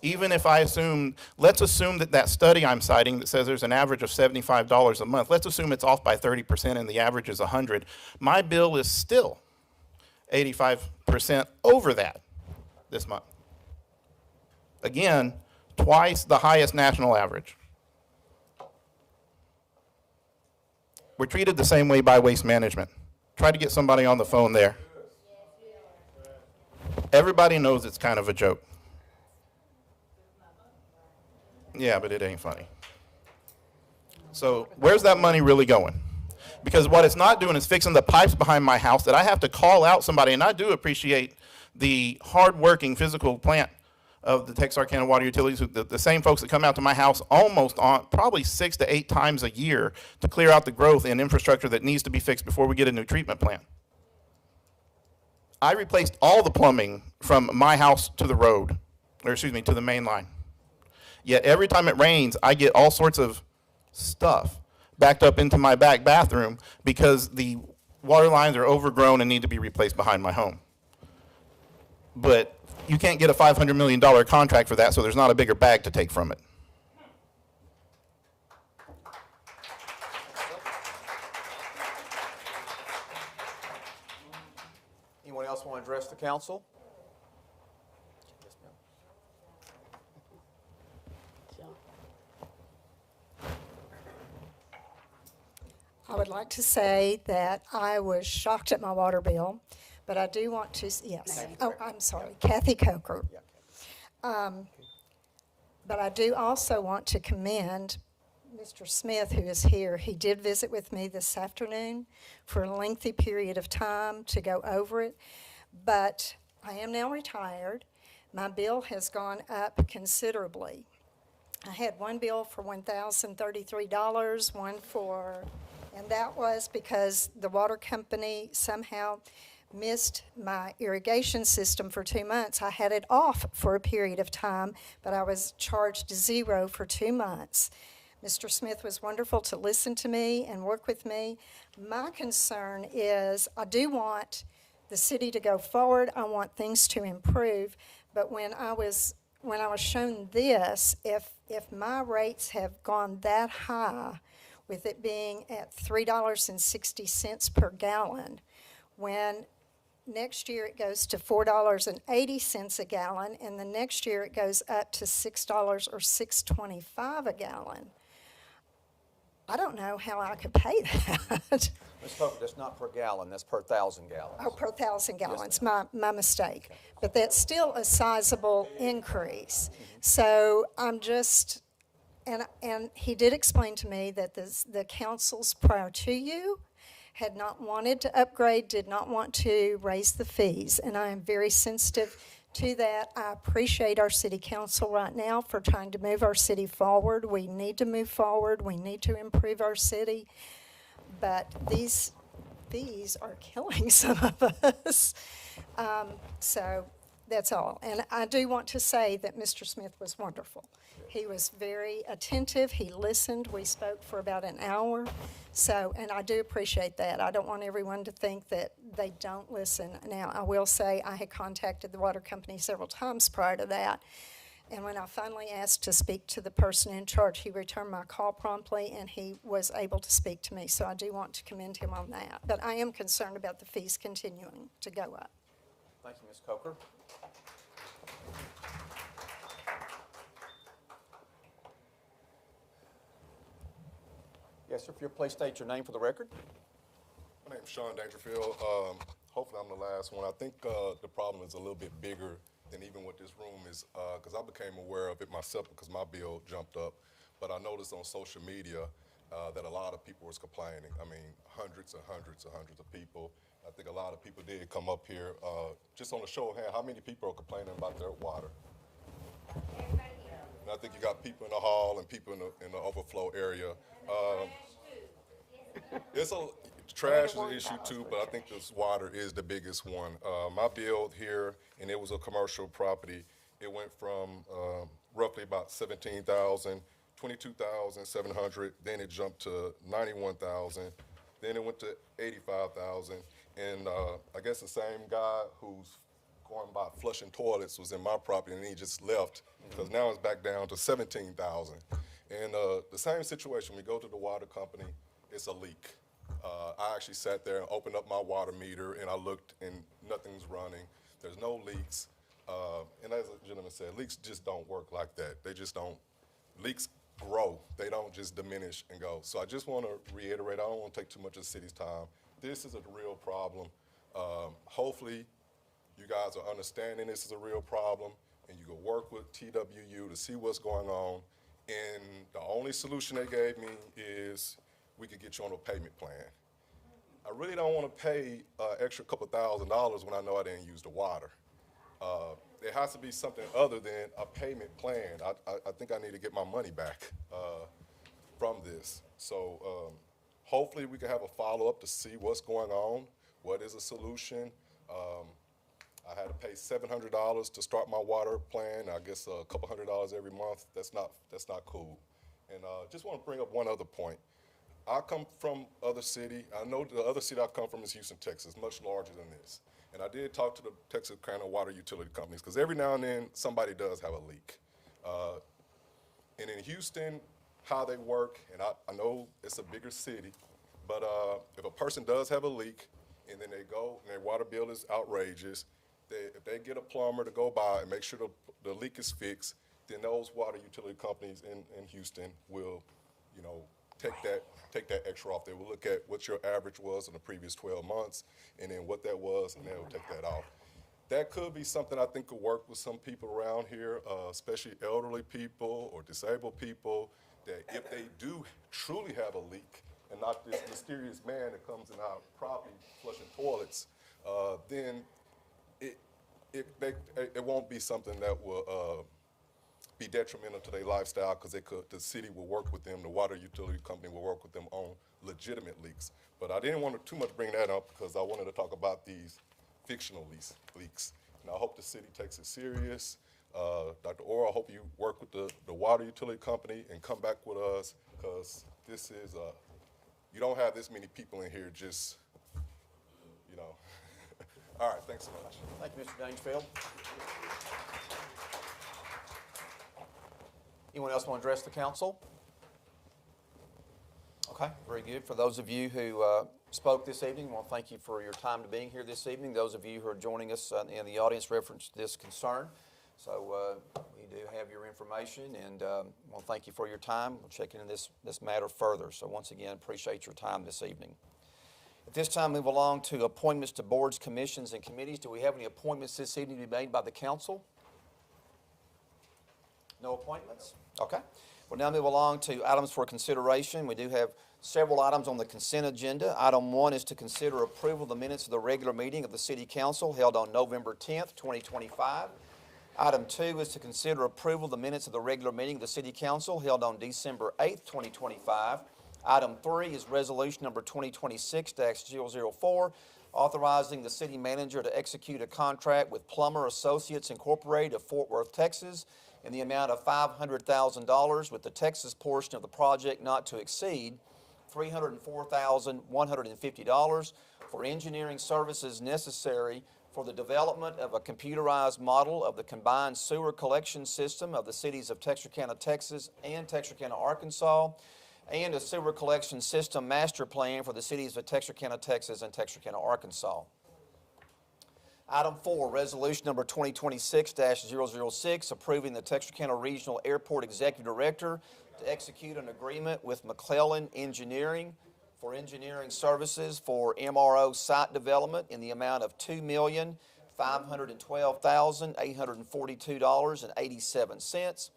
Even if let's assume that study I'm citing that says there's an average of $75 a month, let's assume it's off by 30% and the average is 100. My bill is still 85% over that this month. Again, twice the highest national average. We're treated the same way by Waste Management. Try to get somebody on the phone there. Everybody knows it's kind of a joke. Yeah, but it ain't funny. So where's that money really going? Because what it's not doing is fixing the pipes behind my house that I have to call out somebody, and I do appreciate the hard-working physical plant of the Texarkana Water Utilities, the same folks that come out to my house probably 6 to 8 times a year to clear out the growth in infrastructure that needs to be fixed before we get a new treatment plant. I replaced all the plumbing from my house to the road, to the main line. Yet every time it rains, I get all sorts of stuff backed up into my back bathroom because the water lines are overgrown and need to be replaced behind my home. But you can't get a $500 million contract for that, so there's not a bigger bag to take from it. Anyone else want to address the council? I would like to say that I was shocked at my water bill, but I do want to, yes. Oh, I'm sorry, Kathy Coker. But I do also want to commend Mr. Smith, who is here. He did visit with me this afternoon for a lengthy period of time to go over it, but I am now retired. My bill has gone up considerably. I had one bill for $1,033, and that was because the water company somehow missed my irrigation system for 2 months. I had it off for a period of time, but I was charged $0 for 2 months. Mr. Smith was wonderful to listen to me and work with me. My concern is I do want the city to go forward. I want things to improve, but when I was shown this, if my rates have gone that high, with it being at $3.60 per gallon, when next year it goes to $4.80 a gallon, and the next year it goes up to $6 or $6.25 a gallon. I don't know how I could pay that. Ms. Coker, that's not per gallon, that's per 1,000 gallons. Oh, per 1,000 Yes, gallons, ma'am. my mistake. But that's still a sizable increase. So I'm just, and he did explain to me that the councils prior to you had not wanted to upgrade, did not want to raise the fees, and I am very sensitive to that. I appreciate our city council right now for trying to move our city forward. We need to move forward, we need to improve our city, but these fees are killing some of us. So that's all. And I do want to say that Mr. Smith was wonderful. He was very attentive, he listened, we spoke for about an hour. So, and I do appreciate that. I don't want everyone to think that they don't listen. Now, I will say I had contacted the water company several times prior to that. And when I finally asked to speak to the person in charge, he returned my call promptly and he was able to speak to me. So I do want to commend him on that. But I am concerned about the fees continuing to go up. Thank you, Ms. Coker. Yes, sir, if you'll please state your name for the record. My name's Sean Dangerfield. Hopefully I'm the last one. I think the problem is a little bit bigger than even what this room is, because I became aware of it myself because my bill jumped up. But I noticed on social media that a lot of people was complaining. I mean, hundreds and hundreds and hundreds of people. I think a lot of people did come up here. Just on a show of hands, how many people are complaining about their water? And I think you got people in the hall and people in the overflow area. It's a trash is an issue too, but I think this water is the biggest one. My bill here, and it was a commercial property, it went from roughly about 17,000, 22,700, then it jumped to 91,000, then it went to 85,000, and I guess the same guy who's going by flushing toilets was in my property, and he just left because now it's back down to 17,000. And the same situation, we go to the water company, it's a leak. I actually sat there and opened up my water meter and I looked and nothing's running. There's no leaks. And as a gentleman said, leaks just don't work like that. They just don't, leaks grow. They don't just diminish and go. So I just want to reiterate, I don't want to take too much of the city's time. This is a real problem. Hopefully you guys are understanding this is a real problem and you can work with TWU to see what's going on. And the only solution they gave me is we could get you on a payment plan. I really don't want to pay extra couple $1,000s when I know I didn't use the water. There has to be something other than a payment plan. I think I need to get my money back from this. So hopefully we can have a follow-up to see what's going on, what is a solution. I had to pay $700 to start my water plan. I guess a couple $100 every month. That's not cool. And just want to bring up one other point. I come from other city. I know the other city I come from is Houston, Texas, much larger than this. And I did talk to the Texarkana water utility companies because every now and then somebody does have a leak. And in Houston, how they work, and I know it's a bigger city, but if a person does have a leak and then they go and their water bill is outrageous, if they get a plumber to go by and make sure the leak is fixed, then those water utility companies in Houston will, you know, take that extra off. They will look at what your average was in the previous 12 months and then what that was, and they will take that off. That could be something I think could work with some people around here, especially elderly people or disabled people, that if they do truly have a leak and not this mysterious man that comes in our property flushing toilets, then it won't be something that will be detrimental to their lifestyle because the city will work with them, the water utility company will work with them on legitimate leaks. But I didn't want to too much bring that up because I wanted to talk about these fictional leaks. And I hope the city takes it serious. Dr. Orr, I hope you work with the water utility company and come back with us because this is, you don't have this many people in here just, you know. All right, thanks so much. Thank you, Mr. Dangerfield. Anyone else want to address the council? Okay, very good. For those of you who spoke this evening. I want to thank you for your time to being here this evening. Those of you who are joining us in the audience reference this concern. So we do have your information, and I want to thank you for your time. We'll check into this matter further. So once again, appreciate your time this evening. At this time, move along to appointments to boards, commissions, and committees. Do we have any appointments this evening to be made by the council? No appointments? Okay. We'll now move along to items for consideration. We do have several items on the consent agenda. Item 1 is to consider approval of the minutes of the regular meeting of the City Council held on November 10th, 2025. Item 2 is to consider approval of the minutes of the regular meeting of the City Council held on December 8th, 2025. Item 3 is resolution number 2026-004, authorizing the city manager to execute a contract with Plummer Associates Incorporated of Fort Worth, Texas, in the amount of $500,000, with the Texas portion of the project not to exceed $304,150 for engineering services necessary for the development of a computerized model of the combined sewer collection system of the cities of Texarkana, Texas, and Texarkana, Arkansas, and a sewer collection system master plan for the cities of Texarkana, Texas, and Texarkana, Arkansas. Item 4, resolution number 2026-006, approving the Texarkana Regional Airport Executive Director to execute an agreement with McClellan Engineering for engineering services for MRO site development in the amount of $2,512,842.87.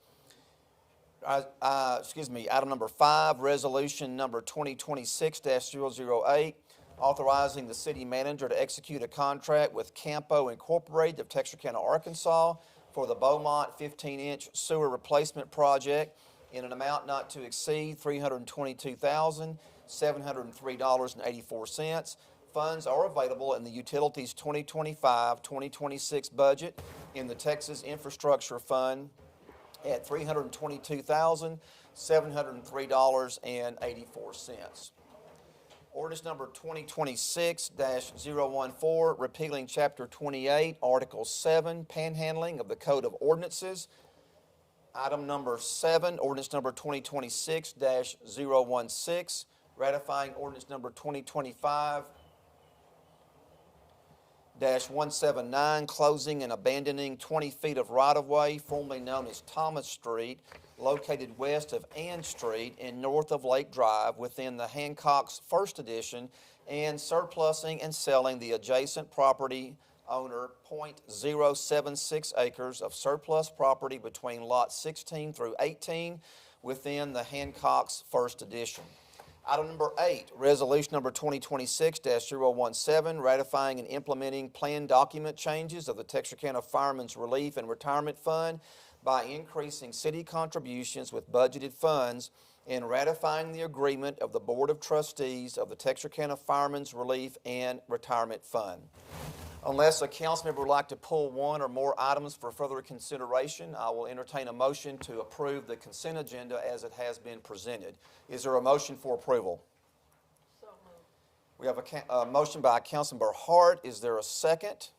Item number 5, resolution number 2026-008, authorizing the city manager to execute a contract with Campo Incorporated of Texarkana, Arkansas for the Beaumont 15-inch sewer replacement project in an amount not to exceed $322,703.84. Funds are available in the Utilities 2025-2026 budget in the Texas Infrastructure Fund at $322,703.84. Ordinance number 2026-014, repealing Chapter 28, Article 7, Panhandling of the Code of Ordinances. Item number 7, ordinance number 2026-016, ratifying ordinance number 2025-179, closing and abandoning 20 feet of right-of-way formerly known as Thomas Street, located west of Ann Street and north of Lake Drive within the Hancock's First Edition, and surplusing and selling the adjacent property owner .076 acres of surplus property between lots 16 through 18 within the Hancock's First Edition. Item number 8, resolution number 2026-017, ratifying and implementing plan document changes of the Texarkana Firemen's Relief and Retirement Fund by increasing city contributions with budgeted funds and ratifying the agreement of the Board of Trustees of the Texarkana Firemen's Relief and Retirement Fund. Unless a council member would like to pull one or more items for further consideration, I will entertain a motion to approve the consent agenda as it has been presented. Is there a motion for approval? So moved. We have a motion by Councilmember Hart. Is there a second?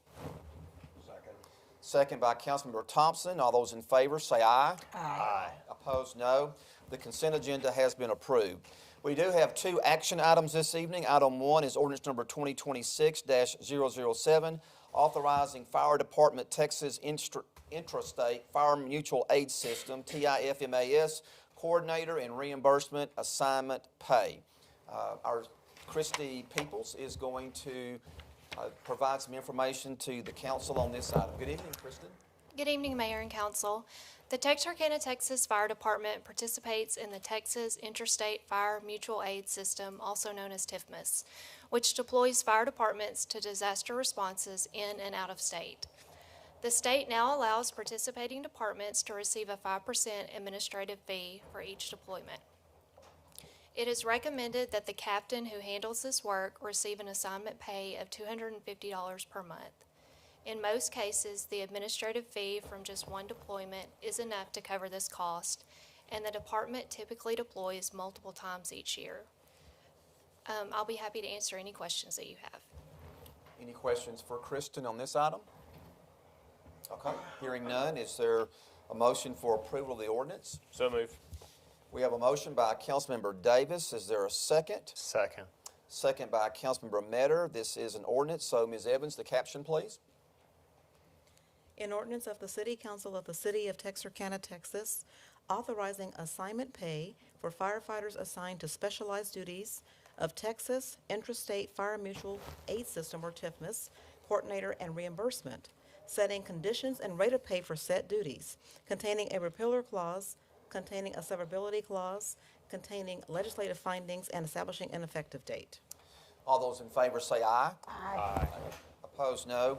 Second. Second by Councilmember Thompson. All those in favor say aye. Aye. Opposed, no. The consent agenda has been approved. We do have 2 action items this evening. Item 1 is ordinance number 2026-007, authorizing Fire Department Texas Intrastate Fire Mutual Aid System, TIFMAS, coordinator and reimbursement assignment pay. Our Christy Peoples is going to provide some information to the council on this item. Good evening, Kristen. Good evening, Mayor and Council. The Texarkana, Texas Fire Department participates in the Texas Interstate Fire Mutual Aid System, also known as TIFMAS, which deploys fire departments to disaster responses in and out of state. The state now allows participating departments to receive a 5% administrative fee for each deployment. It is recommended that the captain who handles this work receive an assignment pay of $250 per month. In most cases, the administrative fee from just one deployment is enough to cover this cost, and the department typically deploys multiple times each year. I'll be happy to answer any questions that you have. Any questions for Kristen on this item? Okay, hearing none, is there a motion for approval of the ordinance? So moved. We have a motion by Councilmember Davis. Is there a second? Second. second by Councilmember Metter. This is an ordinance, so Ms. Evans, the caption, please. An ordinance of the City Council of the City of Texarkana, Texas, authorizing assignment pay for firefighters assigned to specialized duties of Texas Intrastate Fire Mutual Aid System, or TIFMAS, coordinator and reimbursement, setting conditions and rate of pay for set duties, containing a repealer clause, containing a severability clause, containing legislative findings, and establishing an effective date. All those in favor say aye. Aye. Opposed, no.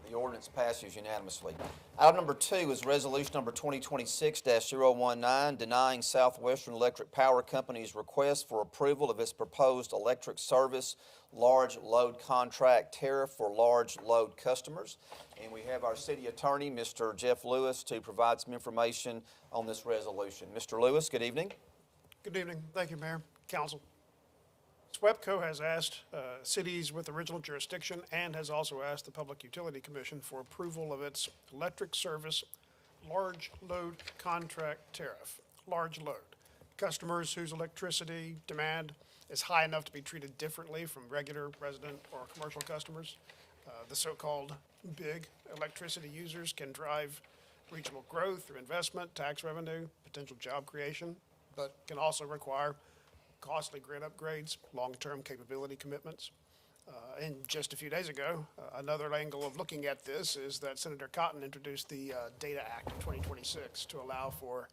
The ordinance passes unanimously. Item number 2 is resolution number 2026-019, denying Southwestern Electric Power Company's request for approval of its proposed electric service large load contract tariff for large load customers. And we have our city attorney, Mr. Jeff Lewis, to provide some information on this resolution. Mr. Lewis, good evening. Good evening. Thank you, Mayor, Council. SWEPCO has asked cities with original jurisdiction and has also asked the Public Utility Commission for approval of its electric service large load contract tariff. Large load. Customers whose electricity demand is high enough to be treated differently from regular resident or commercial customers. The so-called big electricity users can drive regional growth through investment, tax revenue, potential job creation, but can also require costly grid upgrades, long-term capability commitments. And just a few days ago, another angle of looking at this is that Senator Cotton introduced the Data Act of 2026 to allow for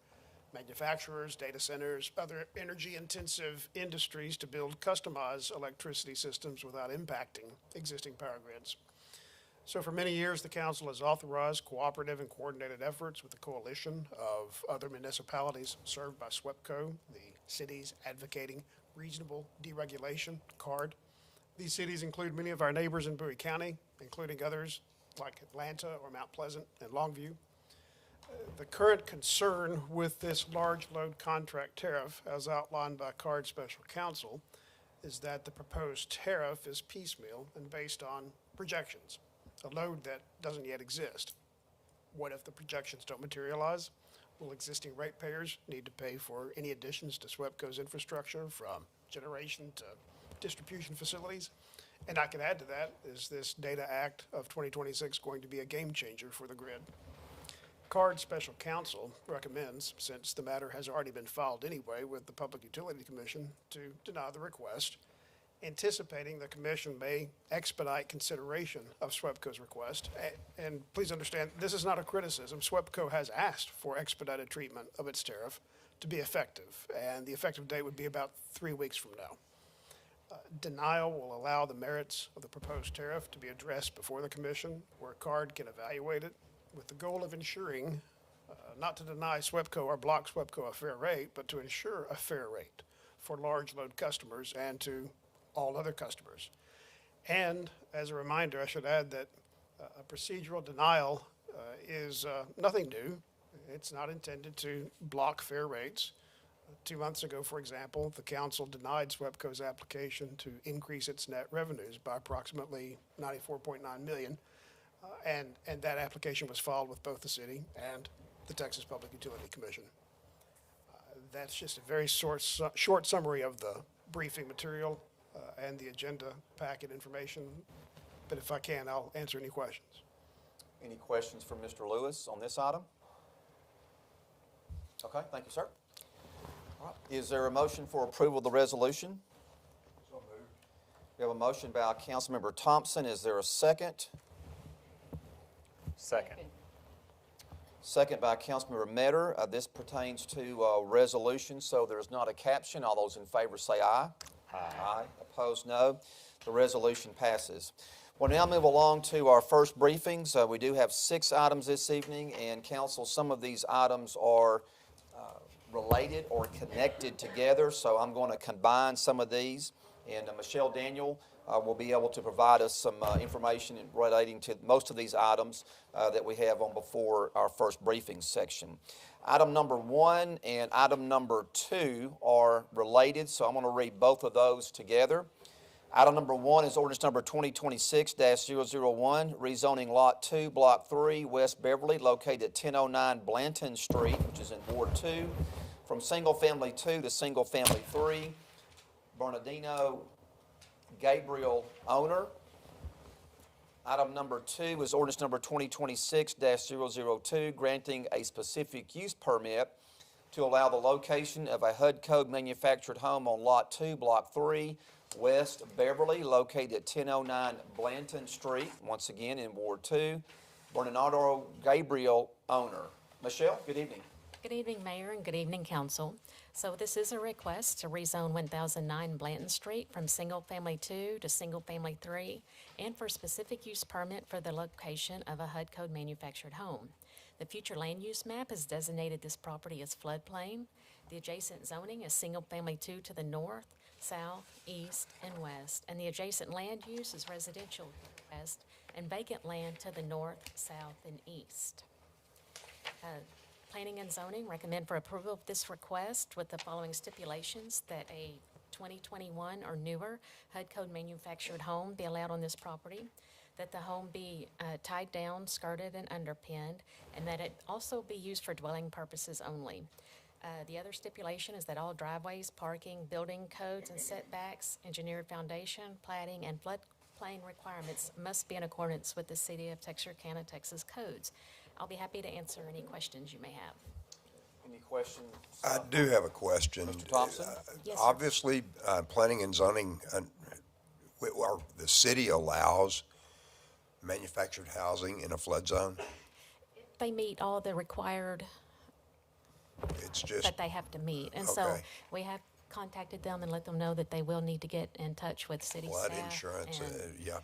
manufacturers, data centers, other energy-intensive industries to build customized electricity systems without impacting existing power grids. So for many years, the council has authorized cooperative and coordinated efforts with a coalition of other municipalities served by SWEPCO, the cities advocating reasonable deregulation, CARD. These cities include many of our neighbors in Bowie County, including others like Atlanta or Mount Pleasant and Longview. The current concern with this large load contract tariff, as outlined by CARD Special Counsel, is that the proposed tariff is piecemeal and based on projections, a load that doesn't yet exist. What if the projections don't materialize? Will existing ratepayers need to pay for any additions to SWEPCO's infrastructure, from generation to distribution facilities? And I can add to that, is this Data Act of 2026 going to be a game changer for the grid? CARD Special Counsel recommends, since the matter has already been filed anyway with the Public Utility Commission, to deny the request, anticipating the commission may expedite consideration of SWEPCO's request. And please understand, this is not a criticism. SWEPCO has asked for expedited treatment of its tariff to be effective, and the effective date would be about 3 weeks from now. Denial will allow the merits of the proposed tariff to be addressed before the commission, where CARD can evaluate it, with the goal of ensuring, not to deny SWEPCO or block SWEPCO a fair rate, but to ensure a fair rate for large load customers and to all other customers. And as a reminder, I should add that a procedural denial is nothing new. It's not intended to block fair rates. 2 months ago, for example, the council denied SWEPCO's application to increase its net revenues by approximately $94.9 million. And that application was filed with both the city and the Texas Public Utility Commission. That's just a very short summary of the briefing material and the agenda packet information. But if I can, I'll answer any questions. Any questions for Mr. Lewis on this item? Okay, thank you, sir. All right. Is there a motion for approval of the resolution? So moved. We have a motion by Councilmember Thompson. Is there a second? Second. Second by Councilmember Metter. This pertains to resolution, so there's not a caption. All those in favor say aye. Aye. Aye. Opposed, no. The resolution passes. We'll now move along to our first briefings. We do have 6 items this evening, and council, some of these items are related or connected together, so I'm going to combine some of these. And Michelle Daniel will be able to provide us some information relating to most of these items that we have on before our first briefing section. Item number 1 and item number 2 are related, so I'm going to read both of those together. Item number 1 is ordinance number 2026-001, rezoning Lot 2, Block 3, West Beverly, located at 1009 Blanton Street, which is in Ward 2, from Single Family 2 to Single Family 3. Bernardino Gabriel, owner. Item number 2 is ordinance number 2026-002, granting a specific use permit to allow the location of a HUD code manufactured home on Lot 2, Block 3, West Beverly, located at 1009 Blanton Street, once again in Ward 2. Bernardo Gabriel, owner. Michelle, good evening. Good evening, Mayor, and good evening, Council. So this is a request to rezone 1009 Blanton Street from Single Family 2 to Single Family 3, and for a specific use permit for the location of a HUD code manufactured home. The future land use map has designated this property as floodplain. The adjacent zoning is Single Family 2 to the north, south, east, and west, and the adjacent land use is residential west and vacant land to the north, south, and east. Planning and zoning recommend for approval of this request with the following stipulations: that a 2021 or newer HUD code manufactured home be allowed on this property, that the home be tied down, skirted, and underpinned, and that it also be used for dwelling purposes only. The other stipulation is that all driveways, parking, building codes and setbacks, engineered foundation, platting, and floodplain requirements must be in accordance with the City of Texarkana, Texas codes. I'll be happy to answer any questions you may have. Any questions? I do have a question. Mr. Thompson? Yes, sir. Obviously, planning and zoning, or the city allows manufactured housing in a flood zone? They meet all the required It's just, that they have to meet. And so Okay. we have contacted them and let them know that they will need to get in touch with city flood staff. insurance, yeah,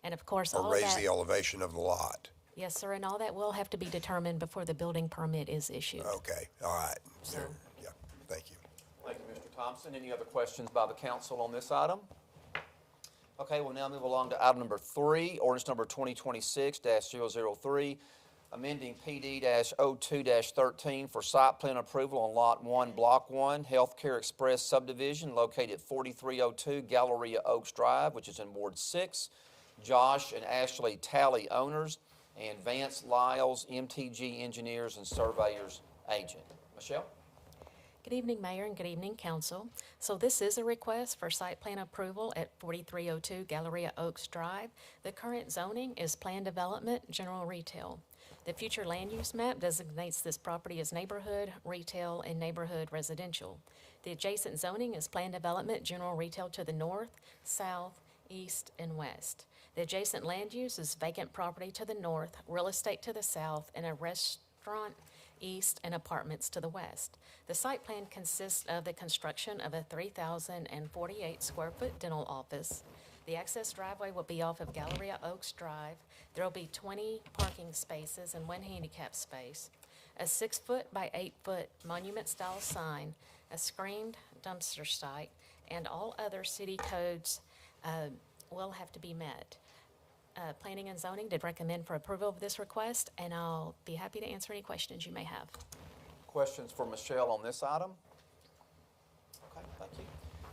And of course, or all raise that, the elevation of the lot. yes, sir, and all that will have to be determined before the building permit is issued. Okay, all right. So- Yeah, thank you. Thank you, Mr. Thompson. Any other questions by the council on this item? Okay, we'll now move along to item number 3, ordinance number 2026-003, amending PD-02-13 for site plan approval on Lot 1, Block 1, Healthcare Express subdivision located at 4302 Galleria Oaks Drive, which is in Ward 6. Josh and Ashley Talley, owners, and Vance Lyles, MTG Engineers and Surveyors agent. Michelle? Good evening, Mayor, and good evening, Council. So this is a request for site plan approval at 4302 Galleria Oaks Drive. The current zoning is planned development, general retail. The future land use map designates this property as neighborhood, retail, and neighborhood residential. The adjacent zoning is planned development, general retail to the north, south, east, and west. The adjacent land use is vacant property to the north, real estate to the south, and a restaurant east and apartments to the west. The site plan consists of the construction of a 3,048 square foot dental office. The access driveway will be off of Galleria Oaks Drive. There will be 20 parking spaces and 1 handicap space, a 6-foot by 8-foot monument style sign, a screened dumpster site, and all other city codes will have to be met. Planning and zoning did recommend for approval of this request, and I'll be happy to answer any questions you may have. Questions for Michelle on this item? Okay, thank you.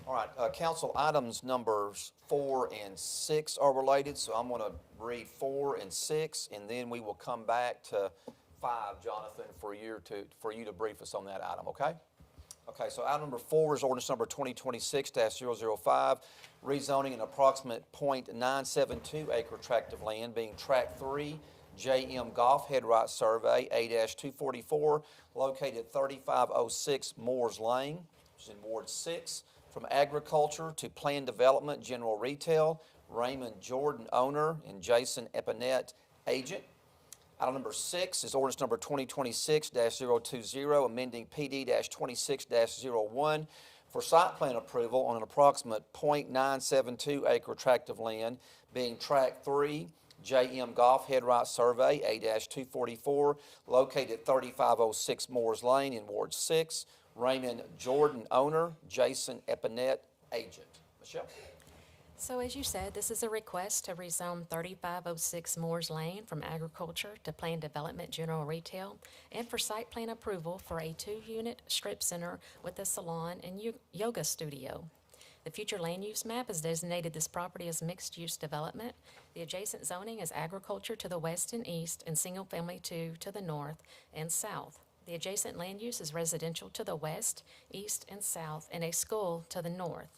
All right, council, items numbers 4 and 6 are related, so I'm going to read 4 and 6, and then we will come back to 5, Jonathan, for you to brief us on that item, okay? Okay, so item number 4 is ordinance number 2026-005, rezoning an approximate .972 acre tract of land being Tract 3, JM Golf Headright Survey, A-244, located 3506 Moores Lane, which is in Ward 6, from agriculture to planned development, general retail, Raymond Jordan, owner, and Jason Epinette, agent. Item number 6 is ordinance number 2026-020, amending PD-26-01 for site plan approval on an approximate .972 acre tract of land being Tract 3, JM Golf Headright Survey, A-244, located at 3506 Moores Lane in Ward 6. Raymond Jordan, owner, Jason Epinette, agent. Michelle? So as you said, this is a request to rezone 3506 Moores Lane from agriculture to planned development, general retail, and for site plan approval for a 2-unit strip center with a salon and yoga studio. The future land use map has designated this property as mixed-use development. The adjacent zoning is agriculture to the west and east, and single-family 2 to the north and south. The adjacent land use is residential to the west, east, and south, and a school to the north.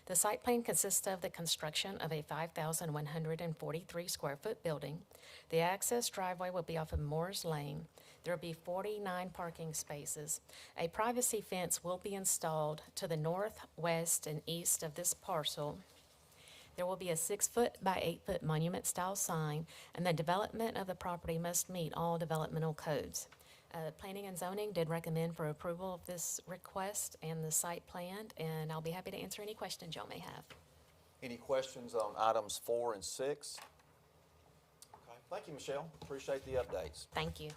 The site plan consists of the construction of a 5,143 square foot building. The access driveway will be off of Moore's Lane. There will be 49 parking spaces. A privacy fence will be installed to the north, west, and east of this parcel. There will be a 6-foot by 8-foot monument-style sign, and the development of the property must meet all developmental codes. Planning and Zoning did recommend for approval of this request and the site plan, and I'll be happy to answer any questions y'all may have. Any questions on items 4 and 6? Okay, thank you, Michelle. Appreciate the updates. Thank you.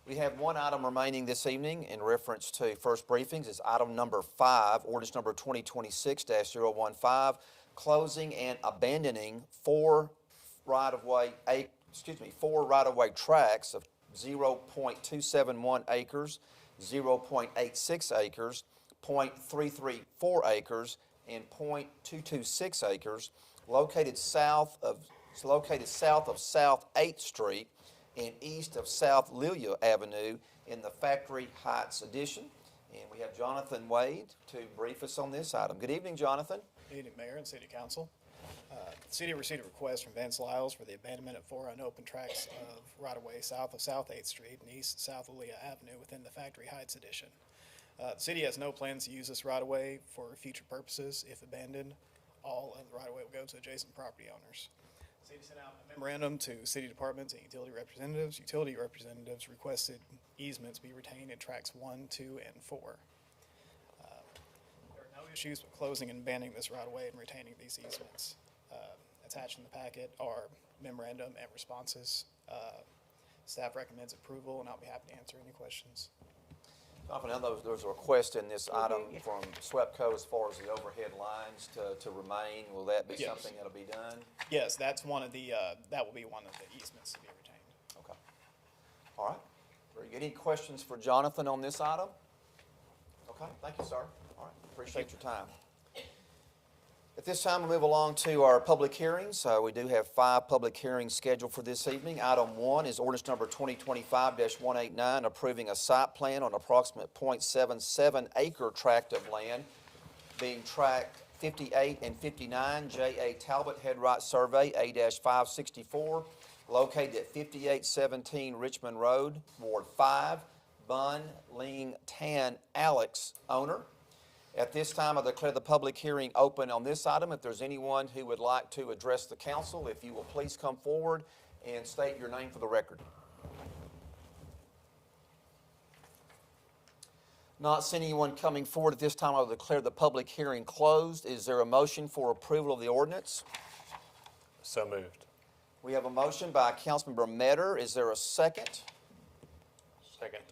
We have one item remaining this evening in reference to first briefings. It's item number 5, ordinance number 2026-015, closing and abandoning four right-of-way tracts of 0.271 acres, 0.86 acres, 0.334 acres, and 0.226 acres located south of South 8th Street and east of South Lilia Avenue in the Factory Heights addition. And we have Jonathan Wade to brief us on this item. Good evening, Jonathan. Good evening, Mayor and City Council. The city received a request from Vince Lyles for the abandonment of 4 unopened tracts of right-of-way south of South 8th Street and east of South Lilia Avenue within the Factory Heights addition. The city has no plans to use this right-of-way for future purposes. If abandoned, all of the right-of-way will go to adjacent property owners. The city sent out a memorandum to city departments and utility representatives. Utility representatives requested easements be retained in tracts 1, 2, and 4. There are no issues with closing and abandoning this right-of-way and retaining these easements. Attached in the packet are memorandum and responses. Staff recommends approval, and I'll be happy to answer any questions. Jonathan, I know there's a request in this item from SWEPCO as far as the overhead lines to remain. Will that be Yes. something that'll be done? Yes, that's one of the, that will be one of the easements to be retained. Okay. All right. Very good. Any questions for Jonathan on this item? Okay, thank you, sir. All right, appreciate your time. At this time, we'll move along to our public hearings. We do have 5 public hearings scheduled for this evening. Item 1 is ordinance number 2025-189, approving a site plan on approximate .77 acre tract of land being tract 58 and 59, J.A. Talbot Headright Survey, A-564, located at 5817 Richmond Road, Ward 5, Bun Ling Tan Alex, owner. At this time, I declare the public hearing open on this item. If there's anyone who would like to address the council, if you will please come forward and state your name for the record. Not seeing anyone coming forward at this time, I will declare the public hearing closed. Is there a motion for approval of the ordinance? So moved. We have a motion by Councilmember Metter. Is there a second? Second.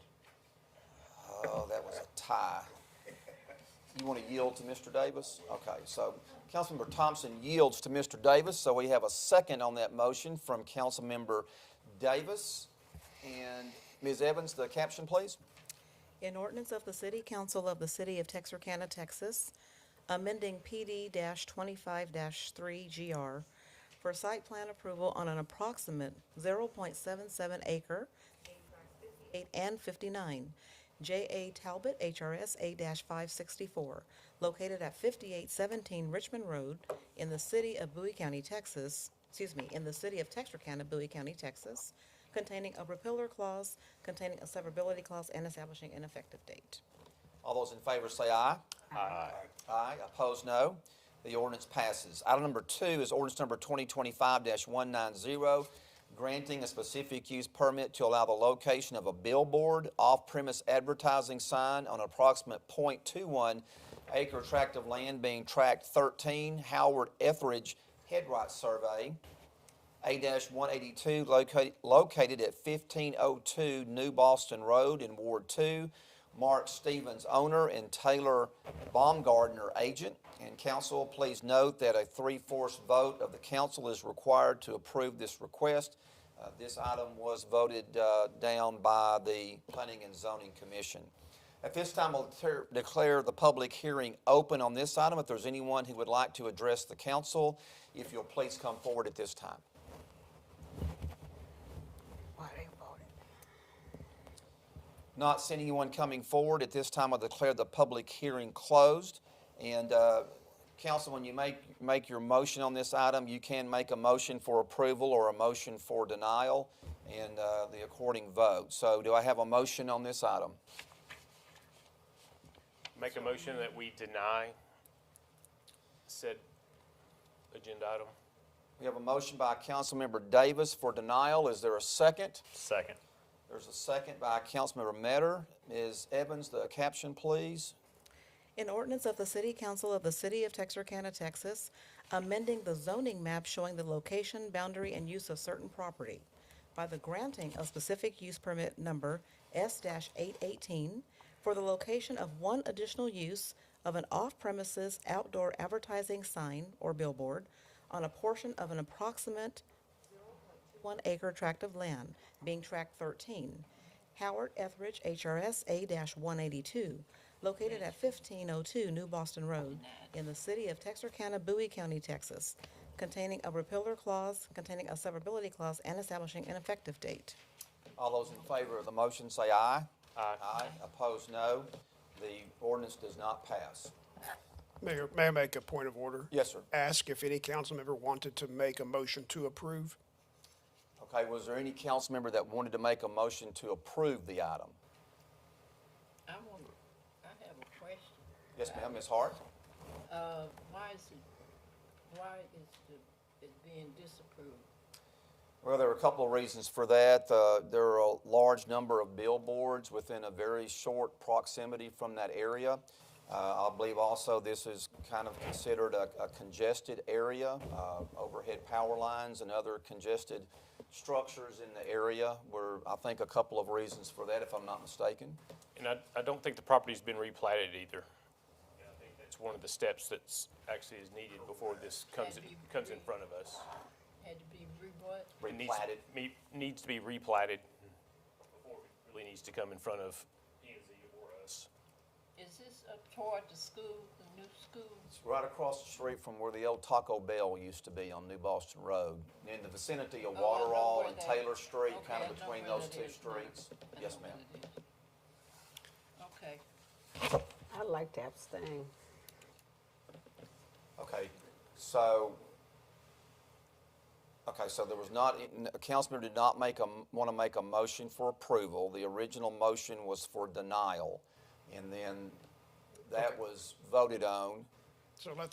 Oh, that was a tie. You want to yield to Mr. Davis? Okay, so Councilmember Thompson yields to Mr. Davis, so we have a second on that motion from Councilmember Davis. And Ms. Evans, the caption, please. An ordinance of the City Council of the City of Texarkana, Texas, amending PD-25-3 GR for site plan approval on an approximate 0.77 acre, 58 and 59, J.A. Talbot, HRS A-564, located at 5817 Richmond Road in the city of Bowie County, Texas, in the city of Texarkana, Bowie County, Texas, containing a repealer clause, containing a severability clause, and establishing an effective date. All those in favor say aye. Aye. Aye. Opposed, no. The ordinance passes. Item number 2 is ordinance number 2025-190, granting a specific use permit to allow the location of a billboard, off-premise advertising sign on an approximate .21 acre tract of land being tract 13, Howard Etheridge Headright Survey, A-182, located at 1502 New Boston Road in Ward 2. Mark Stevens, owner, and Taylor Baumgardner, agent. And council, please note that a 3/4 vote of the council is required to approve this request. This item was voted down by the Planning and Zoning Commission. At this time, I'll declare the public hearing open on this item. If there's anyone who would like to address the council, if you'll please come forward at this time. Not seeing anyone coming forward at this time, I'll declare the public hearing closed. And Council, when you make your motion on this item, you can make a motion for approval or a motion for denial and the according vote. So do I have a motion on this item? Make a motion that we deny said agenda item. We have a motion by Councilmember Davis for denial. Is there a second? Second. There's a second by Councilmember Metter. Ms. Evans, the caption, please. An ordinance of the City Council of the City of Texarkana, Texas, amending the zoning map showing the location, boundary, and use of certain property by the granting of specific use permit number S-818 for the location of one additional use of an off-premises outdoor advertising sign or billboard on a portion of an approximate 1-acre tract of land, being Tract 13, Howard Etheridge, HRS A-182, located at 1502 New Boston Road in the city of Texarkana, Bowie County, Texas, containing a repealer clause, containing a severability clause, and establishing an effective date. All those in favor of the motion say aye. Aye. Aye. Opposed, no. The ordinance does not pass. Mayor, may I make a point of order? Yes, sir. Ask if any council member wanted to make a motion to approve. Okay, was there any council member that wanted to make a motion to approve the item? I have a question. Yes, ma'am. Ms. Hart? Why is it being disapproved? Well, there are a couple of reasons for that. There are a large number of billboards within a very short proximity from that area. I believe also this is kind of considered a congested area. Overhead power lines and other congested structures in the area were, I think, a couple of reasons for that, if I'm not mistaken. And I don't think the property's been replatted either. I think that's one of the steps that's actually is needed before this comes in front of us. Had to be what? Replatted. Needs to be replatted before it really needs to come in front of P&Z or us. Is this up toward the school, the new school? It's right across the street from where the old Taco Bell used to be on New Boston Road, in the vicinity of Waterall and Taylor Street, kind of between those two streets. Yes, ma'am. Okay. I'd like to abstain. Okay, so there was not, a council member did not want to make a motion for approval. The original motion was for denial, and then that was voted on. So let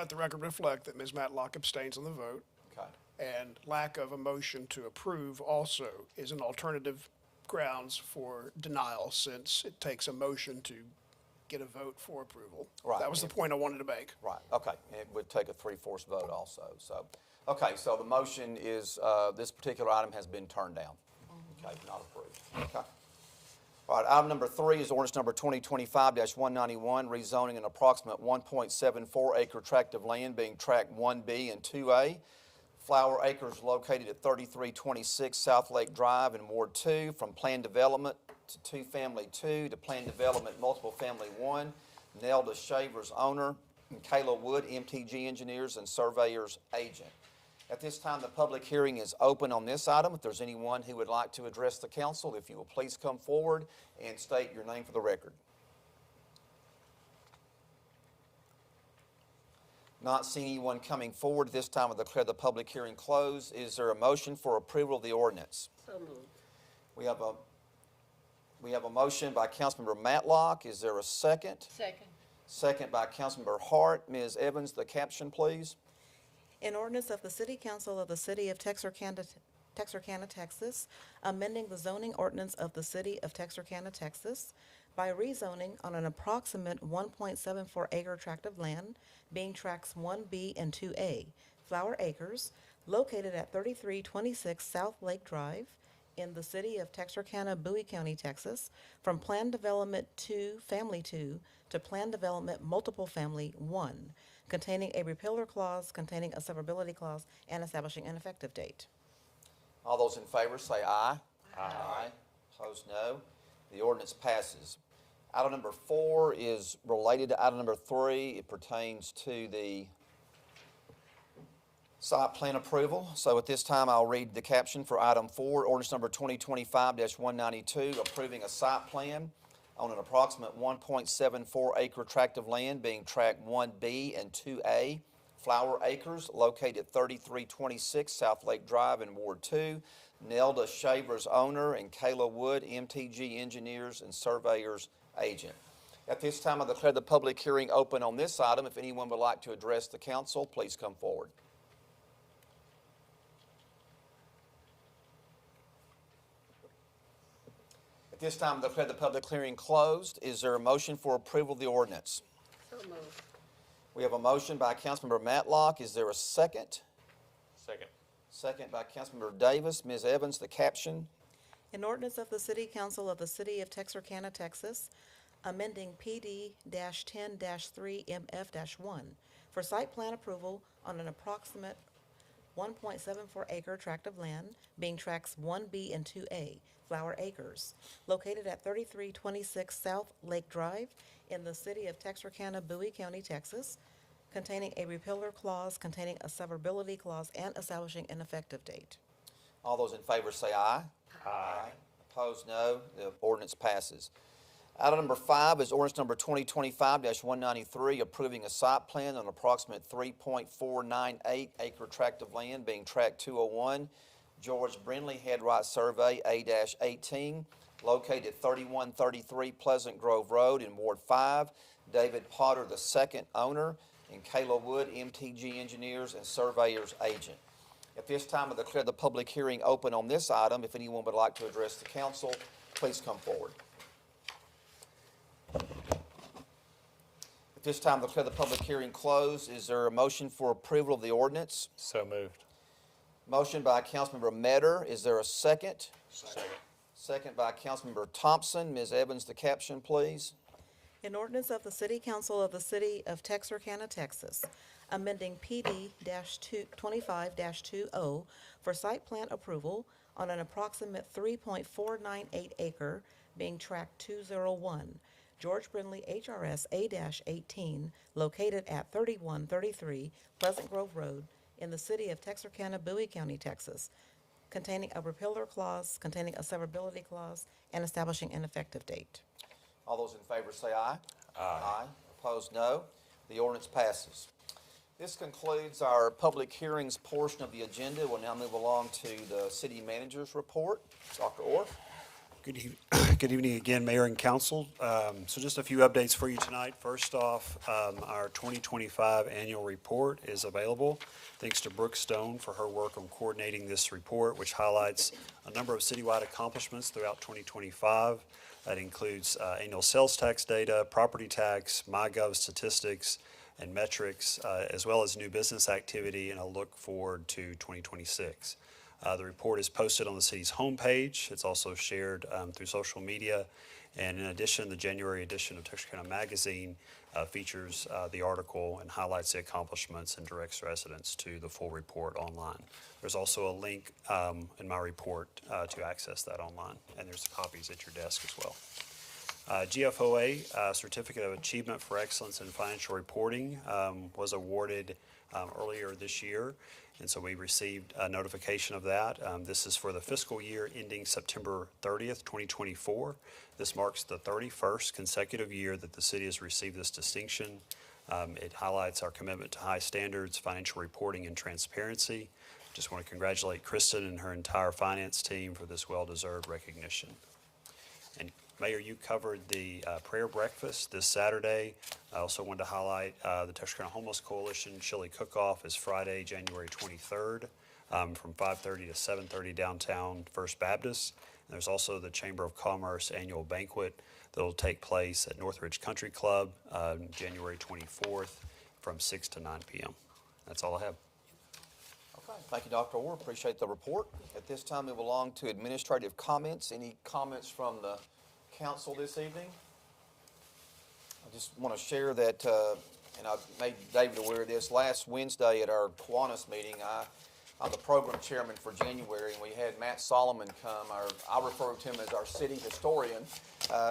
the record reflect that Ms. Matlock abstains on the vote. Okay. And lack of a motion to approve also is an alternative grounds for denial, since it takes a motion to get a vote for approval. Right. That was the point I wanted to make. Right, okay, and it would take a 3/4 vote also, so. Okay, so the motion is, this particular item has been turned down. Okay, not approved. Okay. All right, item number 3 is ordinance number 2025-191, rezoning an approximate 1.74 acre tract of land being Tract 1B and 2A. Flower acres located at 3326 South Lake Drive in Ward 2, from planned development to two-family 2 to planned development multiple family 1. Nelda Shavers, owner, and Kayla Wood, MTG engineers and surveyors agent. At this time, the public hearing is open on this item. If there's anyone who would like to address the council, if you will please come forward and state your name for the record. Not seeing anyone coming forward at this time, I declare the public hearing closed. Is there a motion for approval of the ordinance? So moved. We have a motion by Councilmember Matlock. Is there a second? Second. Second by Councilmember Hart. Ms. Evans, the caption, please. An ordinance of the City Council of the City of Texarkana, Texas, amending the zoning ordinance of the City of Texarkana, Texas, by rezoning on an approximate 1.74 acre tract of land, being Tracts 1B and 2A, Flower Acres, located at 3326 South Lake Drive in the City of Texarkana, Bowie County, Texas, from Planned Development 2, Family 2, to Planned Development Multiple Family 1, containing a repealer clause, containing a severability clause, and establishing an effective date. All those in favor say aye. Aye. Opposed, no. The ordinance passes. Item number 4 is related to item number 3. It pertains to the site plan approval. So at this time, I'll read the caption for item 4, ordinance number 2025-192, approving a site plan on an approximate 1.74 acre tract of land being tract 1B and 2A, Flower Acres, located at 3326 South Lake Drive in Ward 2. Nelda Shavers, owner, and Kayla Wood, MTG Engineers and Surveyors Agent. At this time, I declare the public hearing open on this item. If anyone would like to address the council, please come forward. At this time, I declare the public hearing closed. Is there a motion for approval of the ordinance? So moved. We have a motion by Councilmember Matlock. Is there a second? Second. Second by Councilmember Davis. Ms. Evans, the caption. An ordinance of the City Council of the City of Texarkana, Texas, amending PD-10-3MF-1 for site plan approval on an approximate 1.74 acre tract of land, being tracts 1B and 2A, Flower Acres, located at 3326 South Lake Drive in the city of Texarkana, Bowie County, Texas, containing a repealer clause, containing a severability clause, and establishing an effective date. All those in favor say aye. Aye. Opposed, no. The ordinance passes. Item number 5 is ordinance number 2025-193, approving a site plan on an approximate 3.498 acre tract of land being tract 201, George Brindley Headright Survey A-18, located at 3133 Pleasant Grove Road in Ward 5. David Potter, the second owner, and Kayla Wood, MTG Engineers and Surveyors Agent. At this time, I declare the public hearing open on this item. If anyone would like to address the council, please come forward. At this time, I declare the public hearing closed. Is there a motion for approval of the ordinance? So moved. Motion by Councilmember Metter. Is there a second? Second. Second by Councilmember Thompson. Ms. Evans, the caption, please. An ordinance of the City Council of the City of Texarkana, Texas, amending PD-25-20 for site plan approval on an approximate 3.498 acre, being tract 201, George Brindley HRS A-18, located at 3133 Pleasant Grove Road in the city of Texarkana, Bowie County, Texas, containing a repealer clause, containing a severability clause, and establishing an effective date. All those in favor say aye. Aye. Opposed, no. The ordinance passes. This concludes our public hearings portion of the agenda. We'll now move along to the city manager's report. Dr. Orr. Good evening again, Mayor and Council. So just a few updates for you tonight. First off, our 2025 annual report is available. Thanks to Brooke Stone for her work on coordinating this report, which highlights a number of citywide accomplishments throughout 2025. That includes annual sales tax data, property tax, MyGov statistics, and metrics, as well as new business activity and a look forward to 2026. The report is posted on the city's homepage. It's also shared through social media. And in addition, the January edition of Texarkana Magazine features the article and highlights the accomplishments and directs residents to the full report online. There's also a link in my report to access that online, and there's copies at your desk as well. GFOA, Certificate of Achievement for Excellence in Financial Reporting, was awarded earlier this year, and so we received a notification of that. This is for the fiscal year ending September 30th, 2024. This marks the 31st consecutive year that the city has received this distinction. It highlights our commitment to high standards, financial reporting, and transparency. Just want to congratulate Kristen and her entire finance team for this well-deserved recognition. And Mayor, you covered the prayer breakfast this Saturday. I also wanted to highlight the Texarkana Homeless Coalition Chili Cook-Off is Friday, January 23rd, from 5:30 to 7:30 downtown First Baptist. And there's also the Chamber of Commerce annual banquet that will take place at Northridge Country Club January 24th from 6 to 9 p.m. That's all I have. Okay, thank you, Dr. Orr. Appreciate the report. At this time, move along to administrative comments. Any comments from the council this evening? I just want to share that, and I made David aware of this, last Wednesday at our Kiwanis meeting, I'm the program chairman for January, and we had Matt Solomon come. I refer to him as our city historian,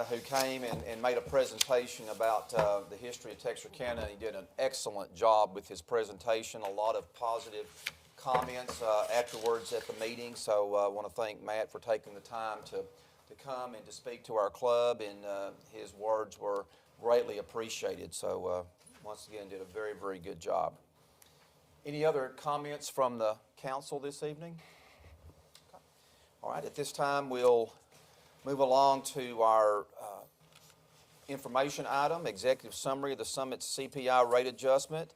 who came and made a presentation about the history of Texarkana. He did an excellent job with his presentation, a lot of positive comments afterwards at the meeting. So I want to thank Matt for taking the time to to come and to speak to our club, and his words were greatly appreciated. So once again, did a very, very good job. Any other comments from the council this evening? Okay. All right, at this time, we'll move along to our information item, executive summary of the Summit CPI rate adjustment,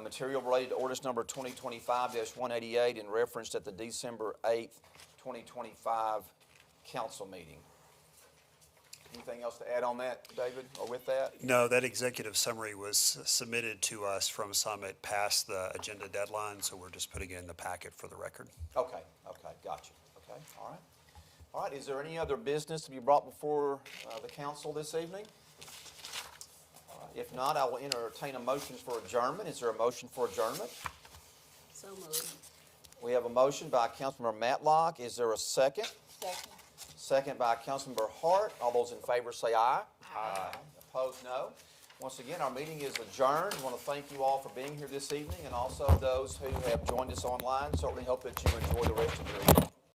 material related to ordinance number 2025-188 and referenced at the December 8th, 2025 council meeting. Anything else to add on that, David, or with that? No, that executive summary was submitted to us from Summit past the agenda deadline, so we're just putting it in the packet for the record. Okay, gotcha. Okay, all right. All right, is there any other business to be brought before the council this evening? If not, I will entertain a motion for adjournment. Is there a motion for adjournment? So moved. We have a motion by Councilmember Matlock. Is there a second? Second. Second by Councilmember Hart. All those in favor say aye. Aye. Opposed, no. Once again, our meeting is adjourned. I want to thank you all for being here this evening, and also those who have joined us online. Certainly hope that you enjoy the rest of your evening.